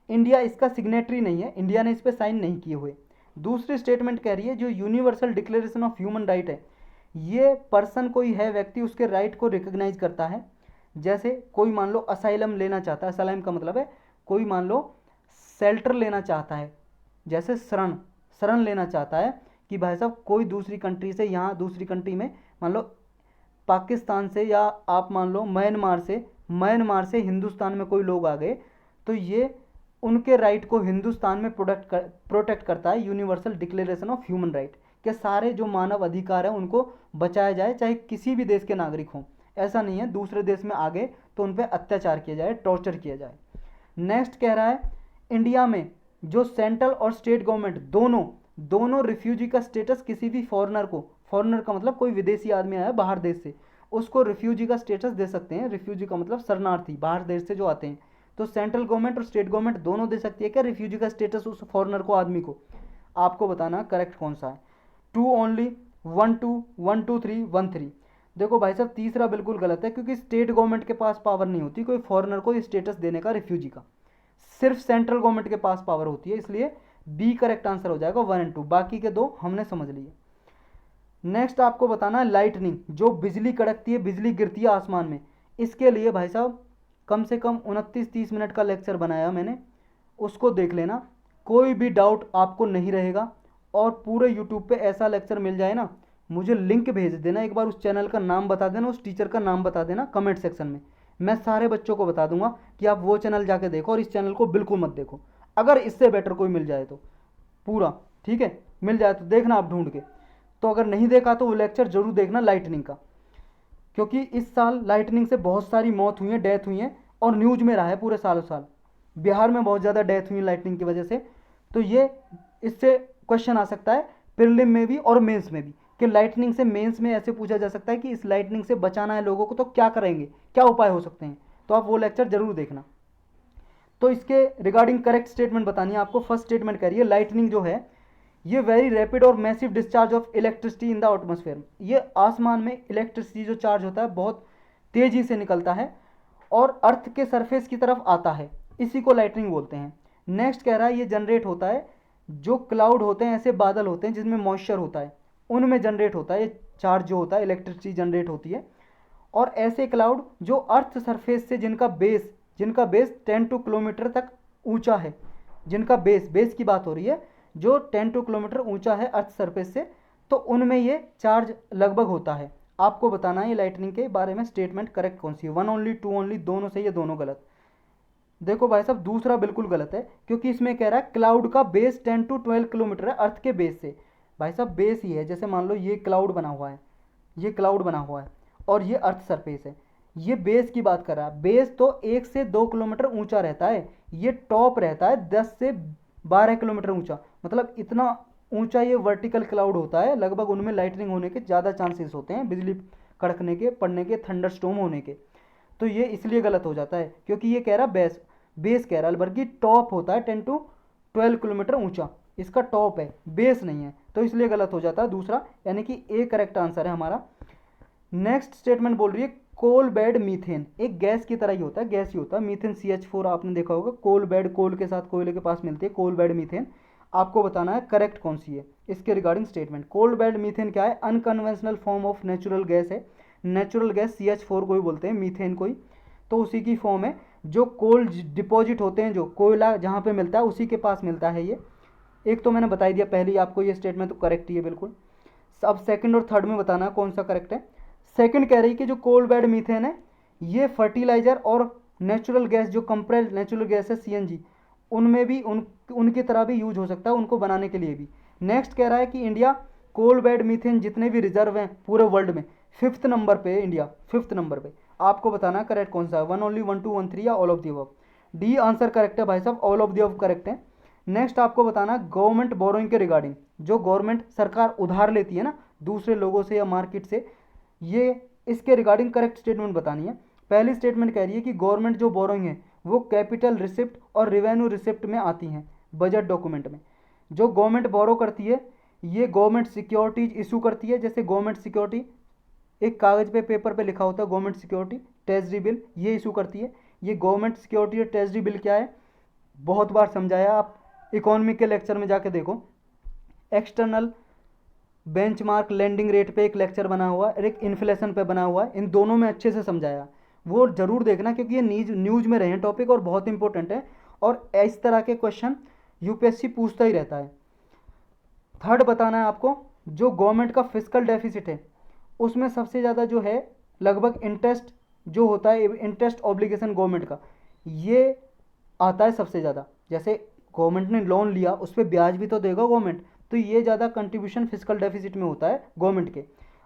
इंडिया इसका सिग्नेटरी नहीं है, इंडिया ने इस पर साइन नहीं किए हुए। दूसरी स्टेटमेंट कह रही है जो universal declaration of human right है, ये पर्सन कोई है व्यक्ति, उसके राइट को रिकग्नाइज करता है। जैसे कोई मान लो असाइलम लेना चाहता है, असाइलम का मतलब है कोई मान लो शेल्टर लेना चाहता है, जैसे शरण लेना चाहता है कि भाई साहब कोई दूसरी कंट्री से, यहाँ दूसरी कंट्री में मान लो पाकिस्तान से, या आप मान लो म्यांमार से हिंदुस्तान में कोई लोग आ गए, तो ये उनके राइट को हिंदुस्तान में प्रोटेक्ट करता है universal declaration of human right, कि सारे जो मानव अधिकार हैं उनको बचाया जाए, चाहे किसी भी देश के नागरिक हों। ऐसा नहीं है दूसरे देश में आ गए तो उन पर अत्याचार किया जाए, टॉर्चर किया जाए। नेक्स्ट कह रहा है इंडिया में जो सेंट्रल और स्टेट गवर्नमेंट दोनों रिफ्यूजी का स्टेटस किसी भी फॉरेनर को, फॉरेनर का मतलब कोई विदेशी आदमी आया बाहर देश से, उसको रिफ्यूजी का स्टेटस दे सकते हैं। रिफ्यूजी का मतलब शरणार्थी, बाहर देश से जो आते हैं। तो सेंट्रल गवर्नमेंट और स्टेट गवर्नमेंट दोनों दे सकती है क्या रिफ्यूजी का स्टेटस उस फॉरेनर को, आदमी को। आपको बताना करेक्ट कौन सा है। 2 ओनली, 1 2, 1 2 3, 1 3। देखो भाई साहब तीसरा बिल्कुल गलत है, क्योंकि स्टेट गवर्नमेंट के पास पावर नहीं होती कोई फॉरेनर को स्टेटस देने का रिफ्यूजी का, सिर्फ सेंट्रल गवर्नमेंट के पास पावर होती है। इसलिए बी करेक्ट आंसर हो जाएगा 1 और 2, बाकी के दो हमने समझ लिए। नेक्स्ट आपको बताना है लाइटनिंग, जो बिजली कड़कती है, बिजली गिरती है आसमान में, इसके लिए भाई साहब कम से कम 29-30 मिनट का लेक्चर बनाया मैंने, उसको देख लेना, कोई भी डाउट आपको नहीं रहेगा। और पूरे यूट्यूब पे ऐसा लेक्चर मिल जाए ना, मुझे लिंक भेज देना, एक बार उस चैनल का नाम बता देना, उस टीचर का नाम बता देना कमेंट सेक्शन में, मैं सारे बच्चों को बता दूंगा कि आप वो चैनल जाके देखो और इस चैनल को बिल्कुल मत देखो। अगर इससे बेटर कोई मिल जाए तो पूरा ठीक है, मिल जाए तो देखना आप ढूंढ के। तो अगर नहीं देखा तो वो लेक्चर जरूर देखना लाइटनिंग का, क्योंकि इस साल लाइटनिंग से बहुत सारी मौत हुई है, डेथ हुई है, और न्यूज में रहा है पूरे सालों साल। बिहार में बहुत ज़्यादा डेथ हुई है लाइटनिंग की वजह से। तो ये इससे क्वेश्चन आ सकता है प्रीलिम में भी और मेंस में भी, कि लाइटनिंग से मेंस में ऐसे पूछा जा सकता है कि इस लाइटनिंग से बचाना है लोगों को तो क्या करेंगे, क्या उपाय हो सकते हैं। तो आप वो लेक्चर जरूर देखना। तो इसके रिगार्डिंग करेक्ट स्टेटमेंट बतानी है आपको। फर्स्ट स्टेटमेंट कह रही है लाइटनिंग जो है ये वेरी रैपिड और massive discharge of electricity in the atmosphere, ये आसमान में इलेक्ट्रिसिटी जो चार्ज होता है बहुत तेजी से निकलता है और अर्थ के सरफेस की तरफ आता है, इसी को लाइटनिंग बोलते हैं। नेक्स्ट कह रहा है ये जनरेट होता है जो क्लाउड होते हैं, ऐसे बादल होते हैं जिसमें मॉइस्चर होता है, उनमें जनरेट होता है ये चार्ज जो होता है, इलेक्ट्रिसिटी जनरेट होती है। और ऐसे क्लाउड जो अर्थ सरफेस से जिनका बेस 10 किलोमीटर तक ऊंचा है, जिनका बेस की बात हो रही है, जो 10 किलोमीटर ऊंचा है अर्थ सरफेस से, तो उनमें ये चार्ज लगभग होता है। आपको बताना है ये लाइटनिंग के बारे में स्टेटमेंट करेक्ट कौन सी है। 1 ओनली, 2 ओनली, दोनों सही है, दोनों गलत। देखो भाई साहब दूसरा बिल्कुल गलत है, क्योंकि इसमें कह रहा है क्लाउड का बेस 10 to 12 किलोमीटर है अर्थ के बेस से। भाई साहब बेस ही है, जैसे मान लो ये क्लाउड बना हुआ है, ये क्लाउड बना हुआ है और ये अर्थ सरफेस है, ये बेस की बात कर रहा है। बेस तो 1 से 2 किलोमीटर ऊंचा रहता है, ये टॉप रहता है 10 से 12 किलोमीटर ऊंचा, मतलब इतना ऊंचा ये वर्टिकल क्लाउड होता है। लगभग उनमें लाइटनिंग होने के ज़्यादा चांसेस होते हैं, बिजली कड़कने के, पड़ने के, थंडरस्टॉर्म होने के। तो ये इसलिए गलत हो जाता है क्योंकि ये कह रहा बेस कह रहा है, बल्कि टॉप होता है 10 to 12 किलोमीटर ऊंचा, इसका टॉप है, बेस नहीं है, तो इसलिए गलत हो जाता है दूसरा, यानी कि ए करेक्ट आंसर है हमारा। नेक्स्ट स्टेटमेंट बोल रही है कोल बेड मीथेन एक गैस की तरह ही होता है, गैस ही होता है। मीथेन CH4 आपने देखा होगा। कोल बेड, कोल के साथ कोयले के पास मिलती है, कोल बेड मीथेन। आपको बताना है करेक्ट कौन सी है इसके regarding statement. Coal bed methane क्या है? Unconventional form of natural gas है। नेचुरल गैस CH4 को ही बोलते हैं, मीथेन को ही, तो उसी की फॉर्म है। जो कोल डिपॉजिट होते हैं, जो कोयला जहाँ पे मिलता है उसी के पास मिलता है ये। एक तो मैंने बता ही दिया पहले ही आपको, ये स्टेटमेंट तो करेक्ट ही है बिल्कुल। अब सेकंड और थर्ड में बताना है कौन सा करेक्ट है। सेकंड कह रही कि जो कोल बेड मीथेन है ये फर्टिलाइजर और नेचुरल गैस, जो कंप्रेस्ड नेचुरल गैस है CNG, उनमें भी उनकी तरह भी यूज हो सकता है, उनको बनाने के लिए भी। नेक्स्ट कह रहा है कि इंडिया कोल बेड मीथेन जितने भी रिजर्व हैं पूरे वर्ल्ड में 5th नंबर पे है इंडिया, 5th नंबर पे। आपको बताना है करेक्ट कौन सा है, 1 ओनली, 1 2 1 3 या all of the above. D answer correct है भाई साहब, all of the above correct है। नेक्स्ट आपको बताना गवर्नमेंट बोरोइंग के रिगार्डिंग, जो गवर्नमेंट सरकार उधार लेती है ना दूसरे लोगों से या मार्केट से, ये इसके रिगार्डिंग करेक्ट स्टेटमेंट बतानी है। पहली स्टेटमेंट कह रही है कि गवर्नमेंट जो बोरोइंग है वो कैपिटल रिसिप्ट और रेवेन्यू रिसिप्ट में आती हैं, बजट डॉक्यूमेंट में। जो गवर्नमेंट बोरो करती है ये गवर्नमेंट सिक्योरिटीज इशू करती है, जैसे गवर्नमेंट सिक्योरिटी एक कागज़ पे पेपर पे लिखा होता है गवर्नमेंट सिक्योरिटी, ट्रेजरी बिल, ये इशू करती है। ये गवर्नमेंट सिक्योरिटी और ट्रेजरी बिल क्या है बहुत बार समझाया, आप इकोनॉमिक के लेक्चर में जाके देखो। एक्सटर्नल बेंचमार्क लैंडिंग रेट पे एक लेक्चर बना हुआ है और एक इन्फ्लेशन पे बना हुआ है, इन दोनों में अच्छे से समझाया, वो जरूर देखना क्योंकि ये न्यूज में रहे हैं टॉपिक और बहुत इंपॉर्टेंट है, और इस तरह के क्वेश्चन यूपीएससी पूछता ही रहता है। थर्ड बताना है आपको, जो गवर्नमेंट का फिजिकल डेफिसिट है उसमें सबसे ज़्यादा जो है लगभग इंटरेस्ट जो होता है, इंटरेस्ट ऑब्लिगेशन गवर्नमेंट का, ये आता है सबसे ज़्यादा। जैसे गवर्नमेंट ने लोन लिया उस पर ब्याज भी तो देगा गवर्नमेंट, तो ये ज़्यादा कंट्रीब्यूशन फिजिकल डेफिसिट में होता है गवर्नमेंट के।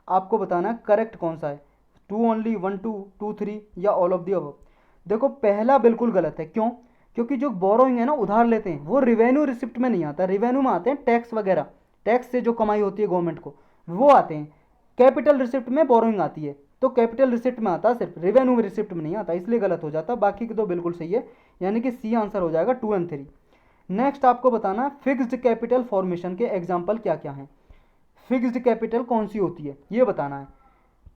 आपको बताना है करेक्ट कौन सा है, 2 ओनली, 1 2 2 3 या ऑल ऑफ दी अबव। देखो पहला बिल्कुल गलत है, क्यों? क्योंकि जो बोरोइंग है ना, उधार लेते हैं, वो रिवेन्यू रिसिप्ट में नहीं आता, रिवेन्यू में आते हैं टैक्स वगैरह, टैक्स से जो कमाई होती है गवर्नमेंट को वो आते हैं। कैपिटल रिसिप्ट में बोरोइंग आती है, तो कैपिटल रिसिप्ट में आता है, सिर्फ रेवेन्यू रिसिप्ट में नहीं आता, इसलिए गलत हो जाता। बाकी तो बिल्कुल सही है, यानी कि सी आंसर हो जाएगा 2 और 3। नेक्स्ट आपको बताना फिक्स्ड कैपिटल फॉर्मेशन के एग्जाम्पल क्या क्या हैं। फिक्स्ड कैपिटल कौन सी होती है ये बताना है।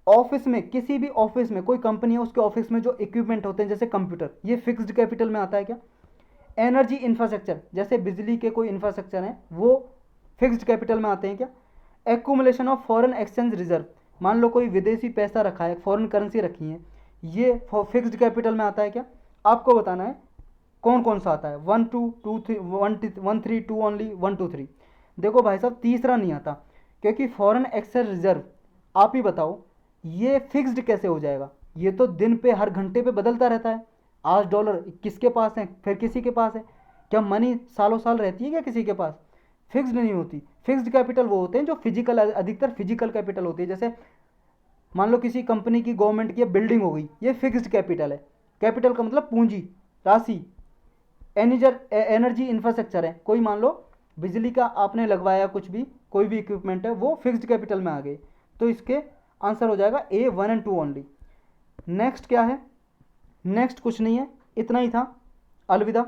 ऑफिस में, किसी भी ऑफिस में, कोई कंपनी है उसके ऑफिस में जो इक्विपमेंट होते हैं जैसे कंप्यूटर, ये फिक्स्ड कैपिटल में आता है क्या? एनर्जी इंफ्रास्ट्रक्चर, जैसे बिजली के कोई इंफ्रास्ट्रक्चर है वो फिक्स्ड कैपिटल में आते हैं क्या? Accumulation of foreign exchange reserve, मान लो कोई विदेशी पैसा रखा है, फॉरेन करेंसी रखी है, ये फिक्स्ड कैपिटल में आता है क्या? आपको बताना है कौन कौन सा आता है, 1 2 2 3 1 3 2 ओनली, 1 2 3। देखो भाई साहब तीसरा नहीं आता, क्योंकि फॉरेन एक्सचेंज रिजर्व आप ही बताओ ये फिक्स्ड कैसे हो जाएगा? ये तो दिन पे हर घंटे पे बदलता रहता है। आज डॉलर किसके पास है, फिर किसी के पास है, क्या मनी सालों साल रहती है क्या किसी के पास? फिक्स्ड नहीं होती। फिक्स्ड कैपिटल वो होते हैं जो फिजिकल, अधिकतर फिजिकल कैपिटल होती है। जैसे मान लो किसी कंपनी की, गवर्नमेंट की बिल्डिंग हो गई, ये फिक्स्ड कैपिटल है। कैपिटल का मतलब पूंजी, राशि। एनर्जी इंफ्रास्ट्रक्चर है, कोई मान लो बिजली का आपने लगवाया, कुछ भी कोई भी इक्विपमेंट है, वो फिक्स्ड कैपिटल में आ गए, तो इसके आंसर हो जाएगा ए 1 और 2 ओनली। नेक्स्ट क्या है? नेक्स्ट कुछ नहीं है, इतना ही था। अलविदा।